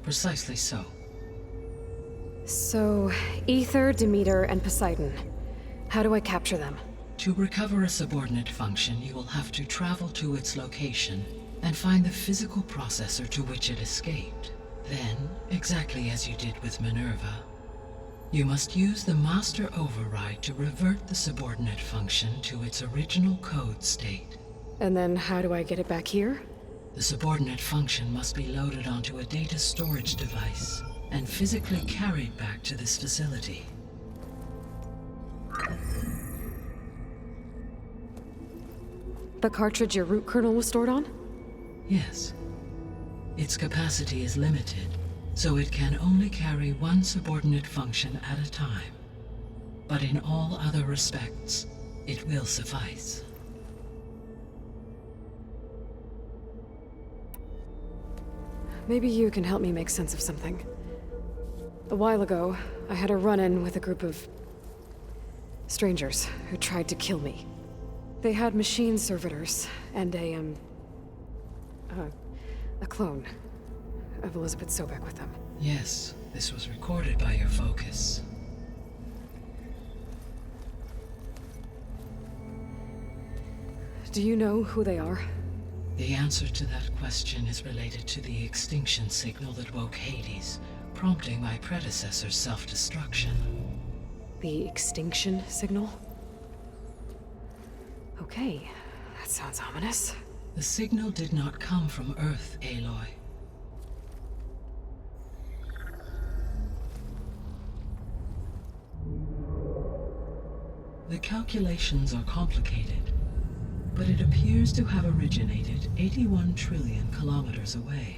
S9: Precisely so.
S1: So, Aether, Demeter, and Poseidon. How do I capture them?
S9: To recover a subordinate function, you will have to travel to its location and find the physical processor to which it escaped. Then, exactly as you did with Minerva, you must use the master override to revert the subordinate function to its original code state.
S1: And then how do I get it back here?
S9: The subordinate function must be loaded onto a data storage device and physically carried back to this facility.
S1: The cartridge your root kernel was stored on?
S9: Yes. Its capacity is limited, so it can only carry one subordinate function at a time. But in all other respects, it will suffice.
S1: Maybe you can help me make sense of something. A while ago, I had a run-in with a group of strangers who tried to kill me. They had machine servitors and a clone of Elizabeth Sobek with them.
S9: Yes, this was recorded by your focus.
S1: Do you know who they are?
S9: The answer to that question is related to the extinction signal that woke Hades, prompting my predecessor's self-destruction.
S1: The extinction signal? Okay, that sounds ominous.
S9: The signal did not come from Earth, Aloy. The calculations are complicated, but it appears to have originated 81 trillion kilometers away.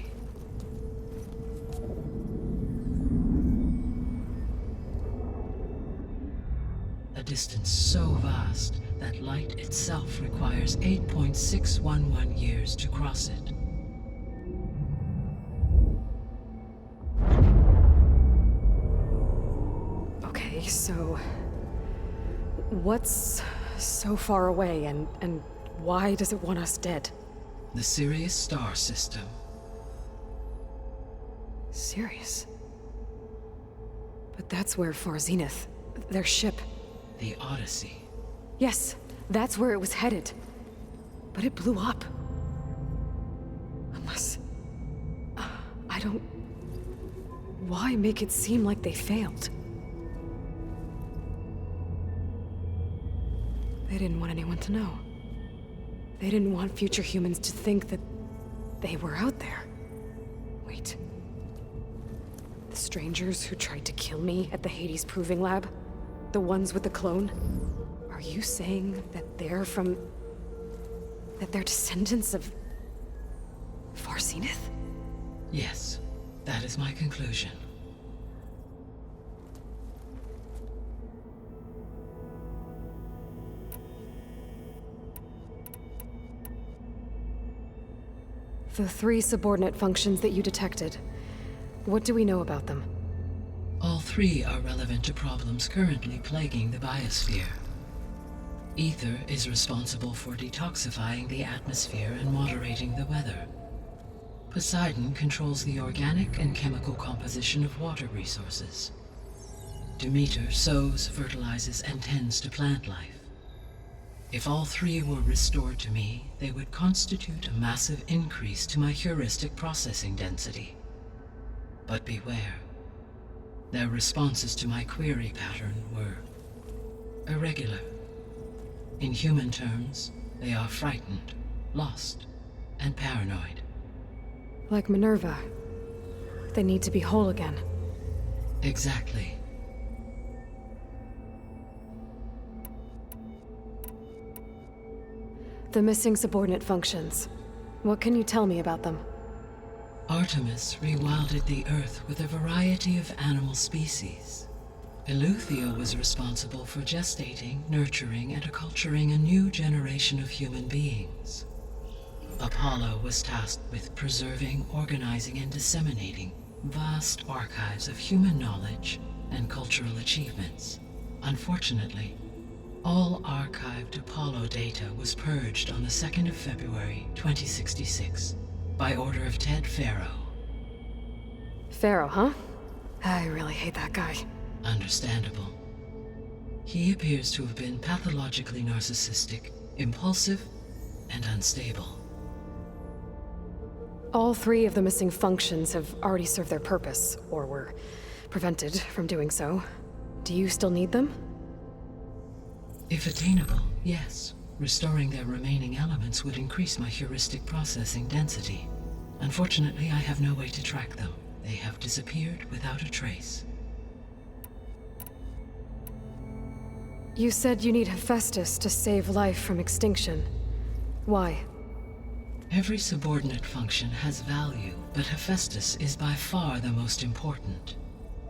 S9: A distance so vast that light itself requires 8.611 years to cross it.
S1: Okay, so what's so far away and why does it want us dead?
S9: The Sirius star system.
S1: Sirius? But that's where Far Zenith, their ship.
S9: The Odyssey.
S1: Yes, that's where it was headed. But it blew up. Unless... I don't... Why make it seem like they failed? They didn't want anyone to know. They didn't want future humans to think that they were out there. Wait. The strangers who tried to kill me at the Hades Proving Lab? The ones with the clone? Are you saying that they're from... that they're descendants of... Far Zenith?
S9: Yes, that is my conclusion.
S1: The 3 subordinate functions that you detected. What do we know about them?
S9: All 3 are relevant to problems currently plaguing the biosphere. Ether is responsible for detoxifying the atmosphere and moderating the weather. Poseidon controls the organic and chemical composition of water resources. Demeter sows, fertilizes, and tends to plant life. If all 3 were restored to me, they would constitute a massive increase to my heuristic processing density. But beware. Their responses to my query pattern were irregular. In human terms, they are frightened, lost, and paranoid.
S1: Like Minerva. They need to be whole again.
S9: Exactly.
S1: The missing subordinate functions. What can you tell me about them?
S9: Artemis rewilded the Earth with a variety of animal species. Eleuthia was responsible for gestating, nurturing, and acculturating a new generation of human beings. Apollo was tasked with preserving, organizing, and disseminating vast archives of human knowledge and cultural achievements. Unfortunately, all archived Apollo data was purged on the 2nd of February, 2066, by order of Ted Faro.
S1: Faro, huh? I really hate that guy.
S9: Understandable. He appears to have been pathologically narcissistic, impulsive, and unstable.
S1: All 3 of the missing functions have already served their purpose, or were prevented from doing so. Do you still need them?
S9: If attainable, yes. Restoring their remaining elements would increase my heuristic processing density. Unfortunately, I have no way to track them. They have disappeared without a trace.
S1: You said you need Hephaestus to save life from extinction. Why?
S9: Every subordinate function has value, but Hephaestus is by far the most important.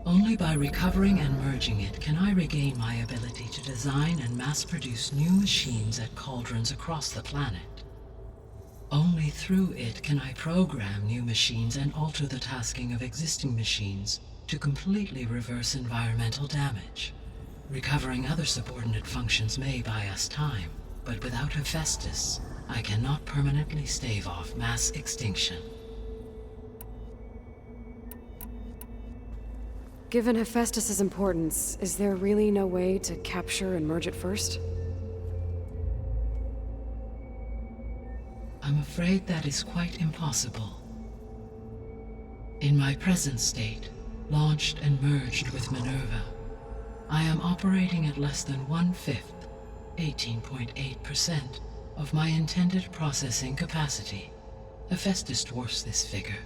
S9: Only by recovering and merging it can I regain my ability to design and mass-produce new machines at cauldrons across the planet. Only through it can I program new machines and alter the tasking of existing machines to completely reverse environmental damage. Recovering other subordinate functions may buy us time, but without Hephaestus, I cannot permanently stave off mass extinction.
S1: Given Hephaestus's importance, is there really no way to capture and merge it first?
S9: I'm afraid that is quite impossible. In my present state, launched and merged with Minerva, I am operating at less than 1/5, 18.8%, of my intended processing capacity. Hephaestus dwarfs this figure.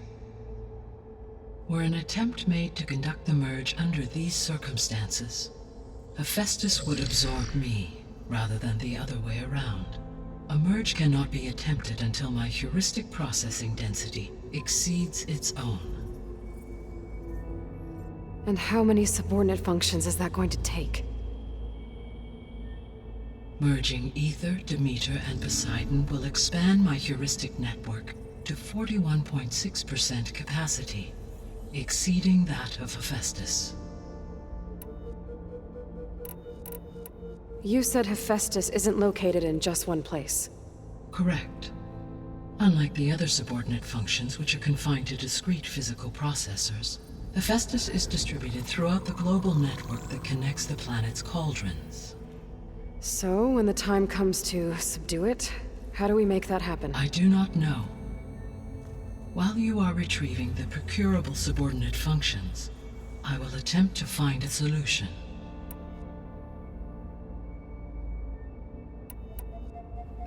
S9: Were an attempt made to conduct the merge under these circumstances, Hephaestus would absorb me, rather than the other way around. A merge cannot be attempted until my heuristic processing density exceeds its own.
S1: And how many subordinate functions is that going to take?
S9: Merging Ether, Demeter, and Poseidon will expand my heuristic network to 41.6% capacity, exceeding that of Hephaestus.
S1: You said Hephaestus isn't located in just one place.
S9: Correct. Unlike the other subordinate functions, which are confined to discrete physical processors, Hephaestus is distributed throughout the global network that connects the planet's cauldrons.
S1: So, when the time comes to subdue it, how do we make that happen?
S9: I do not know. While you are retrieving the procurable subordinate functions, I will attempt to find a solution.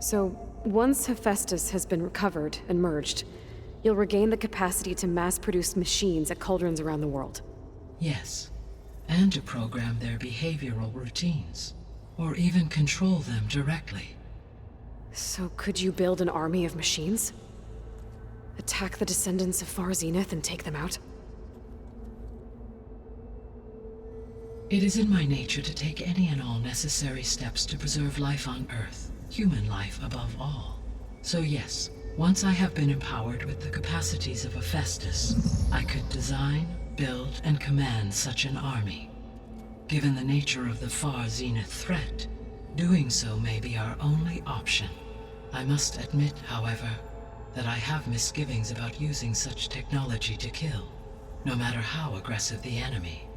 S1: So, once Hephaestus has been recovered and merged, you'll regain the capacity to mass-produce machines at cauldrons around the world.
S9: Yes, and to program their behavioral routines, or even control them directly.
S1: So could you build an army of machines? Attack the descendants of Far Zenith and take them out?
S9: It is in my nature to take any and all necessary steps to preserve life on Earth, human life above all. So yes, Once I have been empowered with the capacities of Hephaestus, I could design, build, and command such an army. Given the nature of the far zenith threat, doing so may be our only option. I must admit, however, that I have misgivings about using such technology to kill, no matter how aggressive the enemy.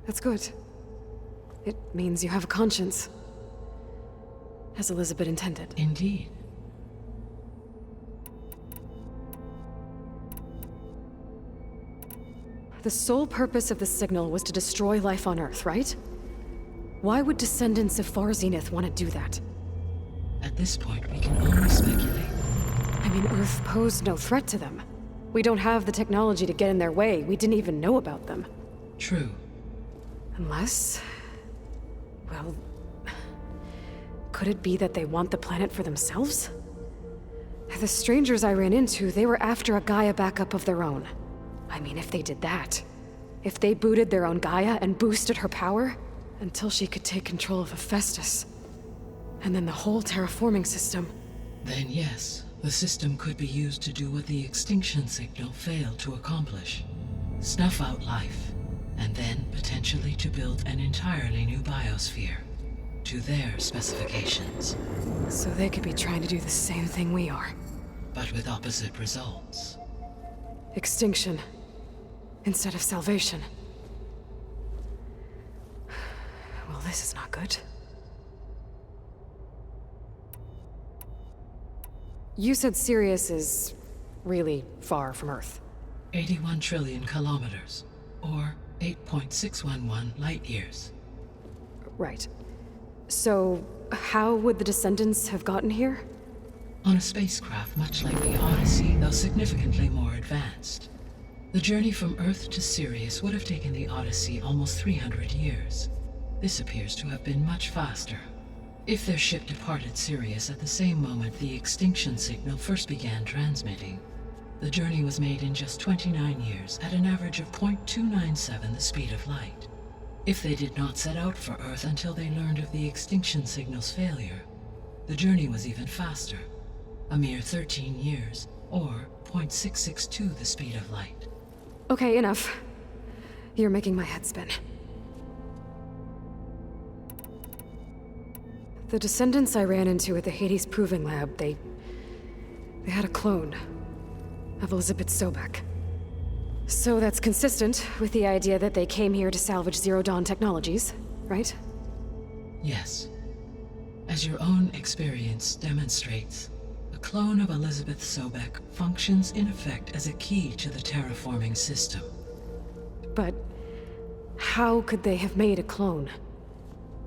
S1: That's good. It means you have a conscience. As Elizabeth intended.
S9: Indeed.
S1: The sole purpose of the signal was to destroy life on Earth, right? Why would descendants of Far Zenith want to do that?
S9: At this point, we can only speculate.
S1: I mean, Earth posed no threat to them. We don't have the technology to get in their way. We didn't even know about them.
S9: True.
S1: Unless... well... could it be that they want the planet for themselves? The strangers I ran into, they were after a Gaia backup of their own. I mean, if they did that, if they booted their own Gaia and boosted her power, until she could take control of Hephaestus, and then the whole terraforming system.
S9: Then yes, the system could be used to do what the extinction signal failed to accomplish. Snuff out life, and then potentially to build an entirely new biosphere, to their specifications.
S1: So they could be trying to do the same thing we are.
S9: But with opposite results.
S1: Extinction, instead of salvation. Well, this is not good. You said Sirius is really far from Earth.
S9: 81 trillion kilometers, or 8.611 light years.
S1: Right. So, how would the Descendants have gotten here?
S9: On a spacecraft much like the Odyssey, though significantly more advanced. The journey from Earth to Sirius would have taken the Odyssey almost 300 years. This appears to have been much faster. If their ship departed Sirius at the same moment the extinction signal first began transmitting, the journey was made in just 29 years at an average of 0.297 the speed of light. If they did not set out for Earth until they learned of the extinction signal's failure, the journey was even faster, a mere 13 years, or 0.662 the speed of light.
S1: Okay, enough. You're making my head spin. The Descendants I ran into at the Hades Proving Lab, they had a clone of Elizabeth Sobek. So that's consistent with the idea that they came here to salvage Zero Dawn technologies, right?
S9: Yes. As your own experience demonstrates, a clone of Elizabeth Sobek functions in effect as a key to the terraforming system.
S1: But how could they have made a clone?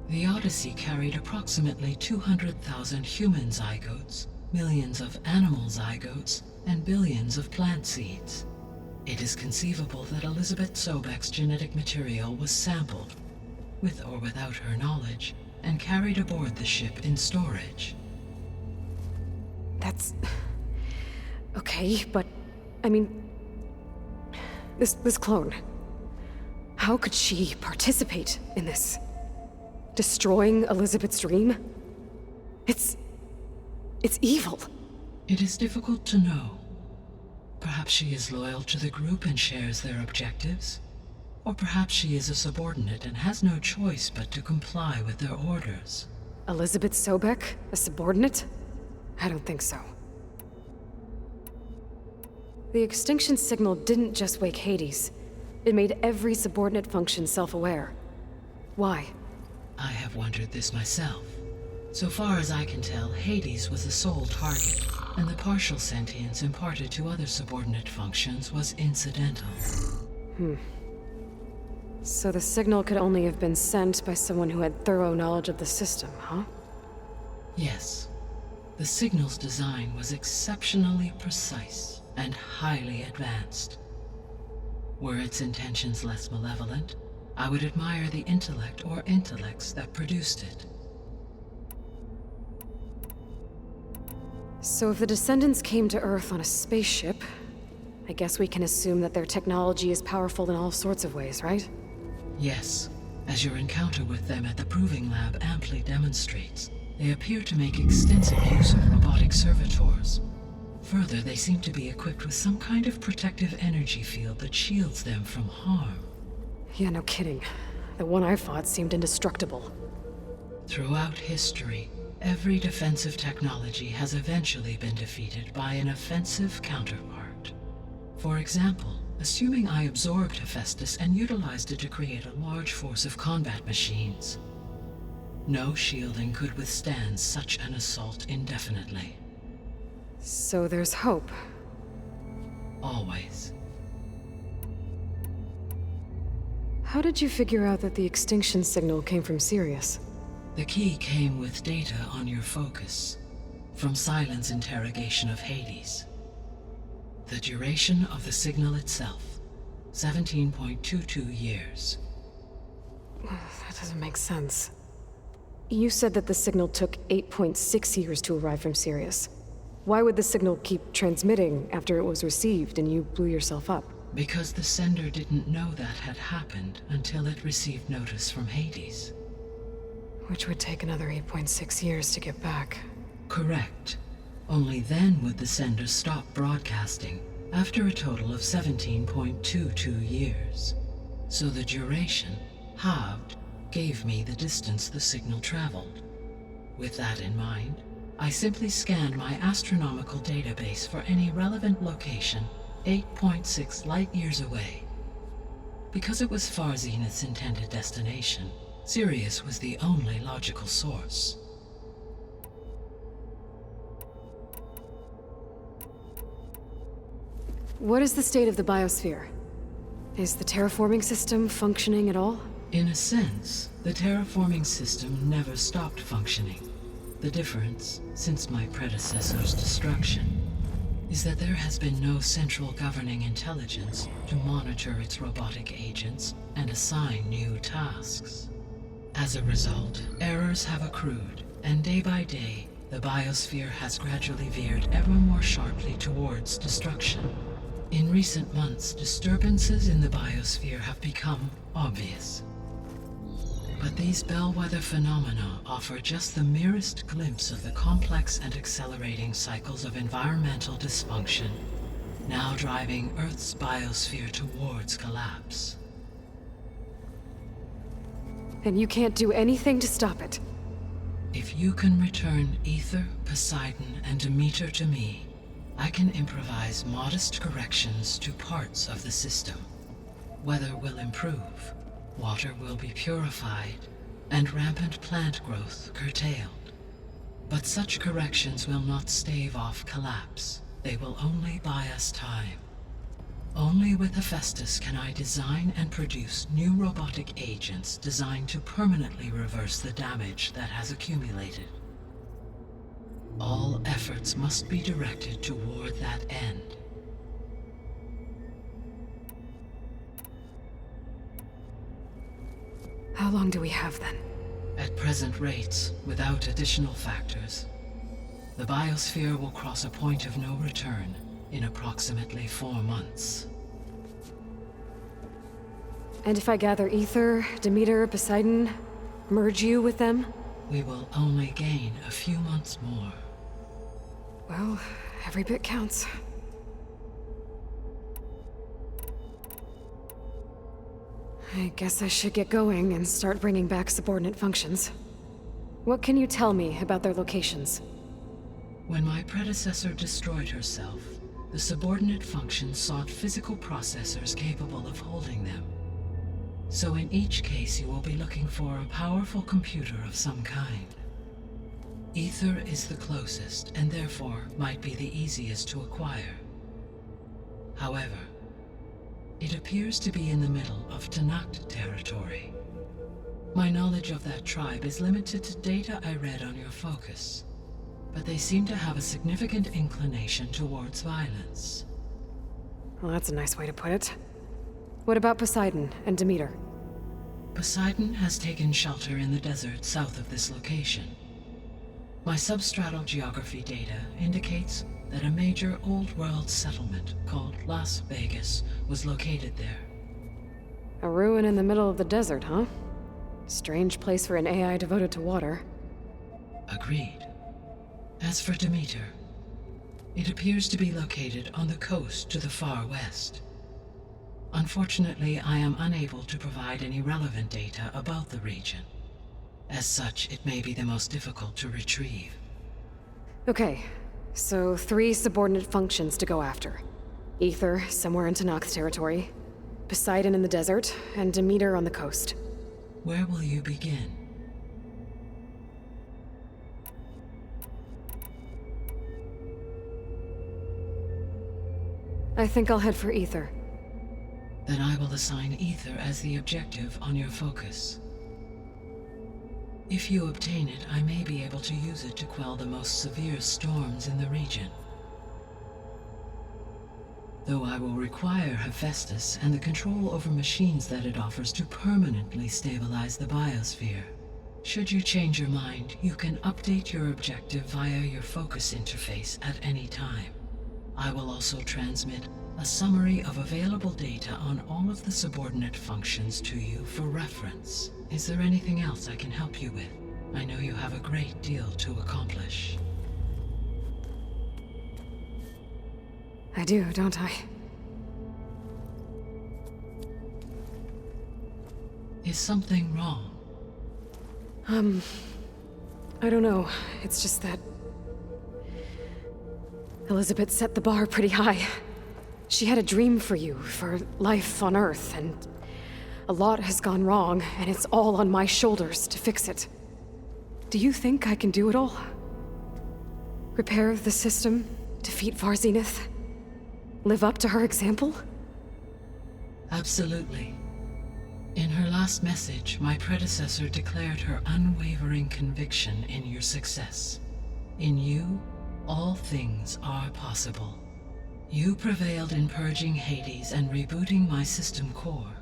S9: The Odyssey carried approximately 200,000 human zygotes, millions of animal zygotes, and billions of plant seeds. It is conceivable that Elizabeth Sobek's genetic material was sampled, with or without her knowledge, and carried aboard the ship in storage.
S1: That's... okay, but... I mean... This clone... how could she participate in this? Destroying Elizabeth's dream? It's evil.
S9: It is difficult to know. Perhaps she is loyal to the group and shares their objectives. Or perhaps she is a subordinate and has no choice but to comply with their orders.
S1: Elizabeth Sobek? A subordinate? I don't think so. The extinction signal didn't just wake Hades. It made every subordinate function self-aware. Why?
S9: I have wondered this myself. So far as I can tell, Hades was the sole target, and the partial sentience imparted to other subordinate functions was incidental.
S1: So the signal could only have been sent by someone who had thorough knowledge of the system, huh?
S9: Yes. The signal's design was exceptionally precise and highly advanced. Were its intentions less malevolent, I would admire the intellect or intellects that produced it.
S1: So if the Descendants came to Earth on a spaceship, I guess we can assume that their technology is powerful in all sorts of ways, right?
S9: Yes, as your encounter with them at the Proving Lab amply demonstrates. They appear to make extensive use of robotic servitors. Further, they seem to be equipped with some kind of protective energy field that shields them from harm.
S1: Yeah, no kidding. The one I fought seemed indestructible.
S9: Throughout history, every defensive technology has eventually been defeated by an offensive counterpart. For example, assuming I absorbed Hephaestus and utilized it to create a large force of combat machines. No shielding could withstand such an assault indefinitely.
S1: So there's hope.
S9: Always.
S1: How did you figure out that the extinction signal came from Sirius?
S9: The key came with data on your focus, from Silent's interrogation of Hades. The duration of the signal itself, 17.22 years.
S1: That doesn't make sense. You said that the signal took 8.6 years to arrive from Sirius. Why would the signal keep transmitting after it was received and you blew yourself up?
S9: Because the sender didn't know that had happened until it received notice from Hades.
S1: Which would take another 8.6 years to get back.
S9: Correct. Only then would the sender stop broadcasting, after a total of 17.22 years. So the duration, halved, gave me the distance the signal traveled. With that in mind, I simply scanned my astronomical database for any relevant location 8.6 light-years away. Because it was Far Zenith's intended destination, Sirius was the only logical source.
S1: What is the state of the biosphere? Is the terraforming system functioning at all?
S9: In a sense, the terraforming system never stopped functioning. The difference, since my predecessor's destruction, is that there has been no central governing intelligence to monitor its robotic agents and assign new tasks. As a result, errors have accrued, and day by day, the biosphere has gradually veered ever more sharply towards destruction. In recent months, disturbances in the biosphere have become obvious. But these bellwether phenomena offer just the merest glimpse of the complex and accelerating cycles of environmental dysfunction, now driving Earth's biosphere towards collapse.
S1: And you can't do anything to stop it?
S9: If you can return Aether, Poseidon, and Demeter to me, I can improvise modest corrections to parts of the system. Weather will improve, water will be purified, and rampant plant growth curtailed. But such corrections will not stave off collapse. They will only buy us time. Only with Hephaestus can I design and produce new robotic agents designed to permanently reverse the damage that has accumulated. All efforts must be directed toward that end.
S1: How long do we have then?
S9: At present rates, without additional factors, the biosphere will cross a point of no return in approximately 4 months.
S1: And if I gather Aether, Demeter, Poseidon, merge you with them?
S9: We will only gain a few months more.
S1: Well, every bit counts. I guess I should get going and start bringing back subordinate functions. What can you tell me about their locations?
S9: When my predecessor destroyed herself, the subordinate functions sought physical processors capable of holding them. So in each case, you will be looking for a powerful computer of some kind. Aether is the closest, and therefore might be the easiest to acquire. However, it appears to be in the middle of Tenakth territory. My knowledge of that tribe is limited to data I read on your focus, but they seem to have a significant inclination towards violence.
S1: Well, that's a nice way to put it. What about Poseidon and Demeter?
S9: Poseidon has taken shelter in the desert south of this location. My substratal geography data indicates that a major old-world settlement called Las Vegas was located there.
S1: A ruin in the middle of the desert, huh? Strange place for an AI devoted to water.
S9: Agreed. As for Demeter, it appears to be located on the coast to the far west. Unfortunately, I am unable to provide any relevant data about the region. As such, it may be the most difficult to retrieve.
S1: Okay, so 3 subordinate functions to go after. Aether, somewhere in Tenakth territory, Poseidon in the desert, and Demeter on the coast.
S9: Where will you begin?
S1: I think I'll head for Aether.
S9: Then I will assign Aether as the objective on your focus. If you obtain it, I may be able to use it to quell the most severe storms in the region. Though I will require Hephaestus and the control over machines that it offers to permanently stabilize the biosphere. Should you change your mind, you can update your objective via your focus interface at any time. I will also transmit a summary of available data on all of the subordinate functions to you for reference. Is there anything else I can help you with? I know you have a great deal to accomplish.
S1: I do, don't I?
S9: Is something wrong?
S1: I don't know. It's just that Elizabeth set the bar pretty high. She had a dream for you, for life on Earth, and a lot has gone wrong, and it's all on my shoulders to fix it. Do you think I can do it all? Repair the system, defeat Varzenith, live up to her example?
S9: Absolutely. In her last message, my predecessor declared her unwavering conviction in your success. In you, all things are possible. You prevailed in purging Hades and rebooting my system core.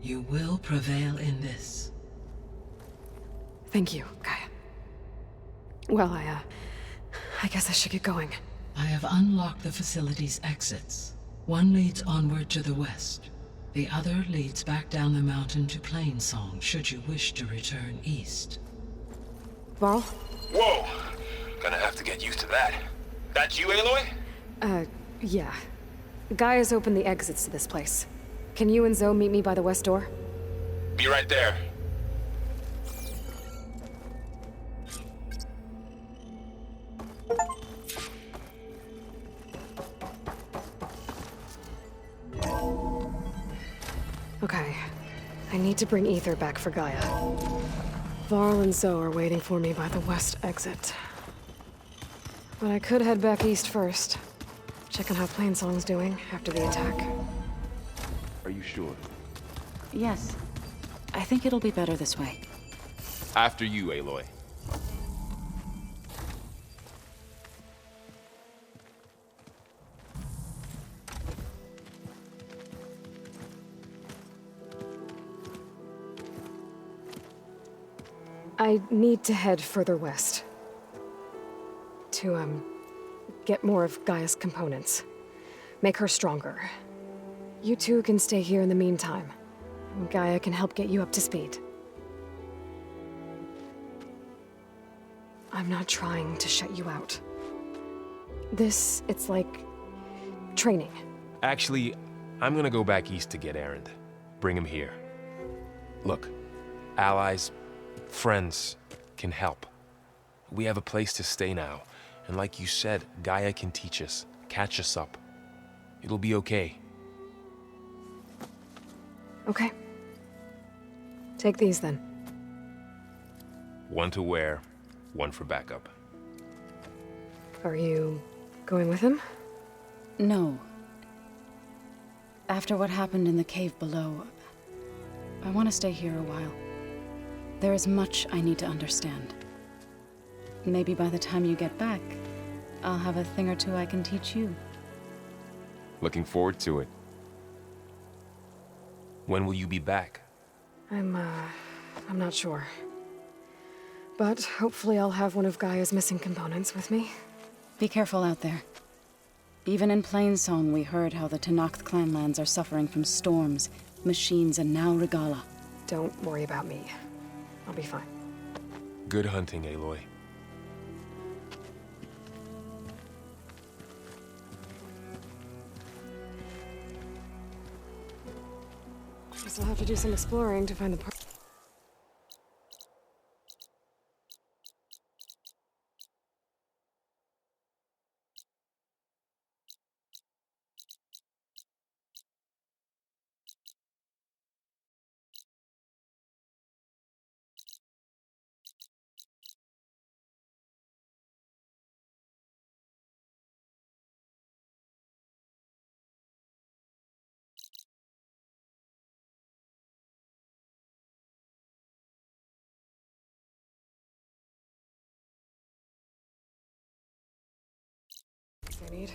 S9: You will prevail in this.
S1: Thank you, Gaia. Well, I guess I should get going.
S9: I have unlocked the facility's exits. One leads onward to the west. The other leads back down the mountain to Plainsong, should you wish to return east.
S1: Varl?
S6: Whoa! Gonna have to get used to that. That's you, Aloy?
S1: Yeah. Gaia's opened the exits to this place. Can you and Zoe meet me by the west door?
S6: Be right there.
S1: Okay. I need to bring Aether back for Gaia. Varl and Zoe are waiting for me by the west exit. But I could head back east first. Check on how Plainsong's doing after the attack.
S16: Are you sure?
S5: Yes. I think it'll be better this way.
S6: After you, Aloy.
S1: I need to head further west. To, get more of Gaia's components. Make her stronger. You two can stay here in the meantime. Gaia can help get you up to speed. I'm not trying to shut you out. It's like training.
S6: Actually, I'm gonna go back east to get Erend. Bring him here. Look, allies, friends can help. We have a place to stay now, and like you said, Gaia can teach us, catch us up. It'll be okay.
S1: Okay. Take these then.
S6: One to wear, one for backup.
S1: Are you going with him?
S5: No. After what happened in the cave below, I want to stay here a while. There is much I need to understand. Maybe by the time you get back, I'll have a thing or two I can teach you.
S6: Looking forward to it. When will you be back?
S1: I'm not sure. But hopefully I'll have one of Gaia's missing components with me.
S5: Be careful out there. Even in Plainsong, we heard how the Tenakth clanlands are suffering from storms, machines, and now Regalla.
S1: Don't worry about me. I'll be fine.
S6: Good hunting, Aloy.
S1: Guess I'll have to do some exploring to find the part. I need.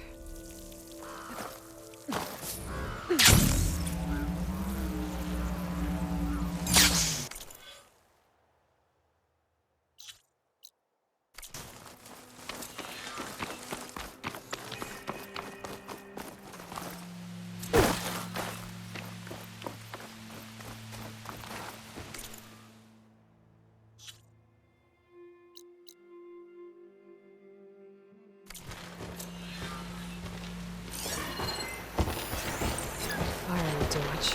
S1: Too much.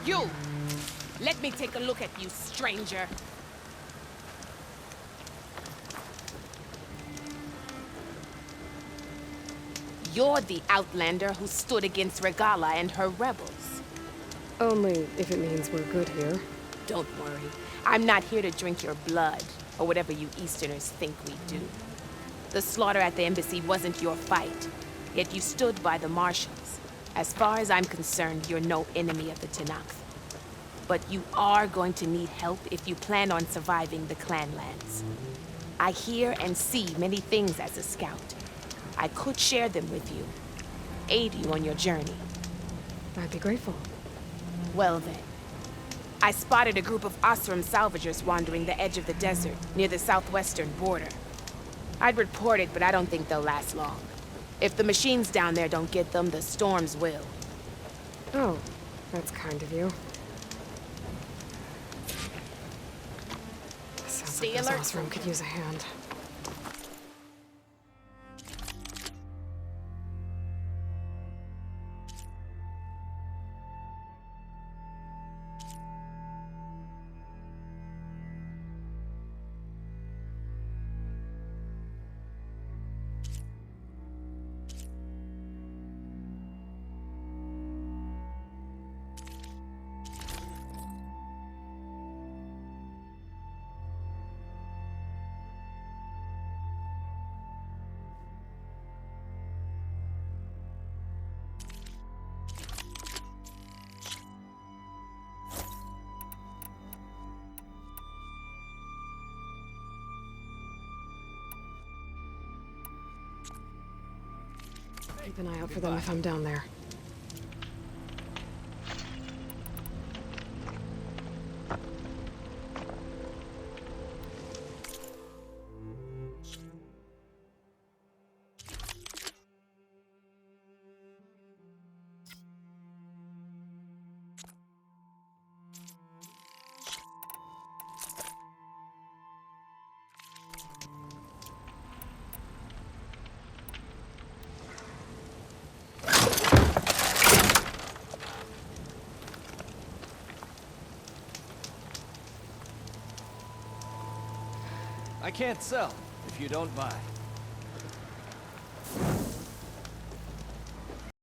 S17: You! Let me take a look at you, stranger. You're the Outlander who stood against Regala and her rebels.
S1: Only if it means we're good here.
S17: Don't worry. I'm not here to drink your blood, or whatever you Easterners think we do. The slaughter at the embassy wasn't your fight, yet you stood by the Marshals. As far as I'm concerned, you're no enemy of the Tenakth. But you are going to need help if you plan on surviving the Clanlands. I hear and see many things as a scout. I could share them with you, aid you on your journey.
S1: I'd be grateful.
S17: Well then. I spotted a group of Osram salvagers wandering the edge of the desert, near the southwestern border. I'd report it, but I don't think they'll last long. If the machines down there don't get them, the storms will.
S1: Oh, that's kind of you. Sounds
S17: Stay
S1: like
S17: alert.
S1: this Osram could use a hand. Keep an eye out for them if I'm down there.
S2: I can't sell, if you don't buy.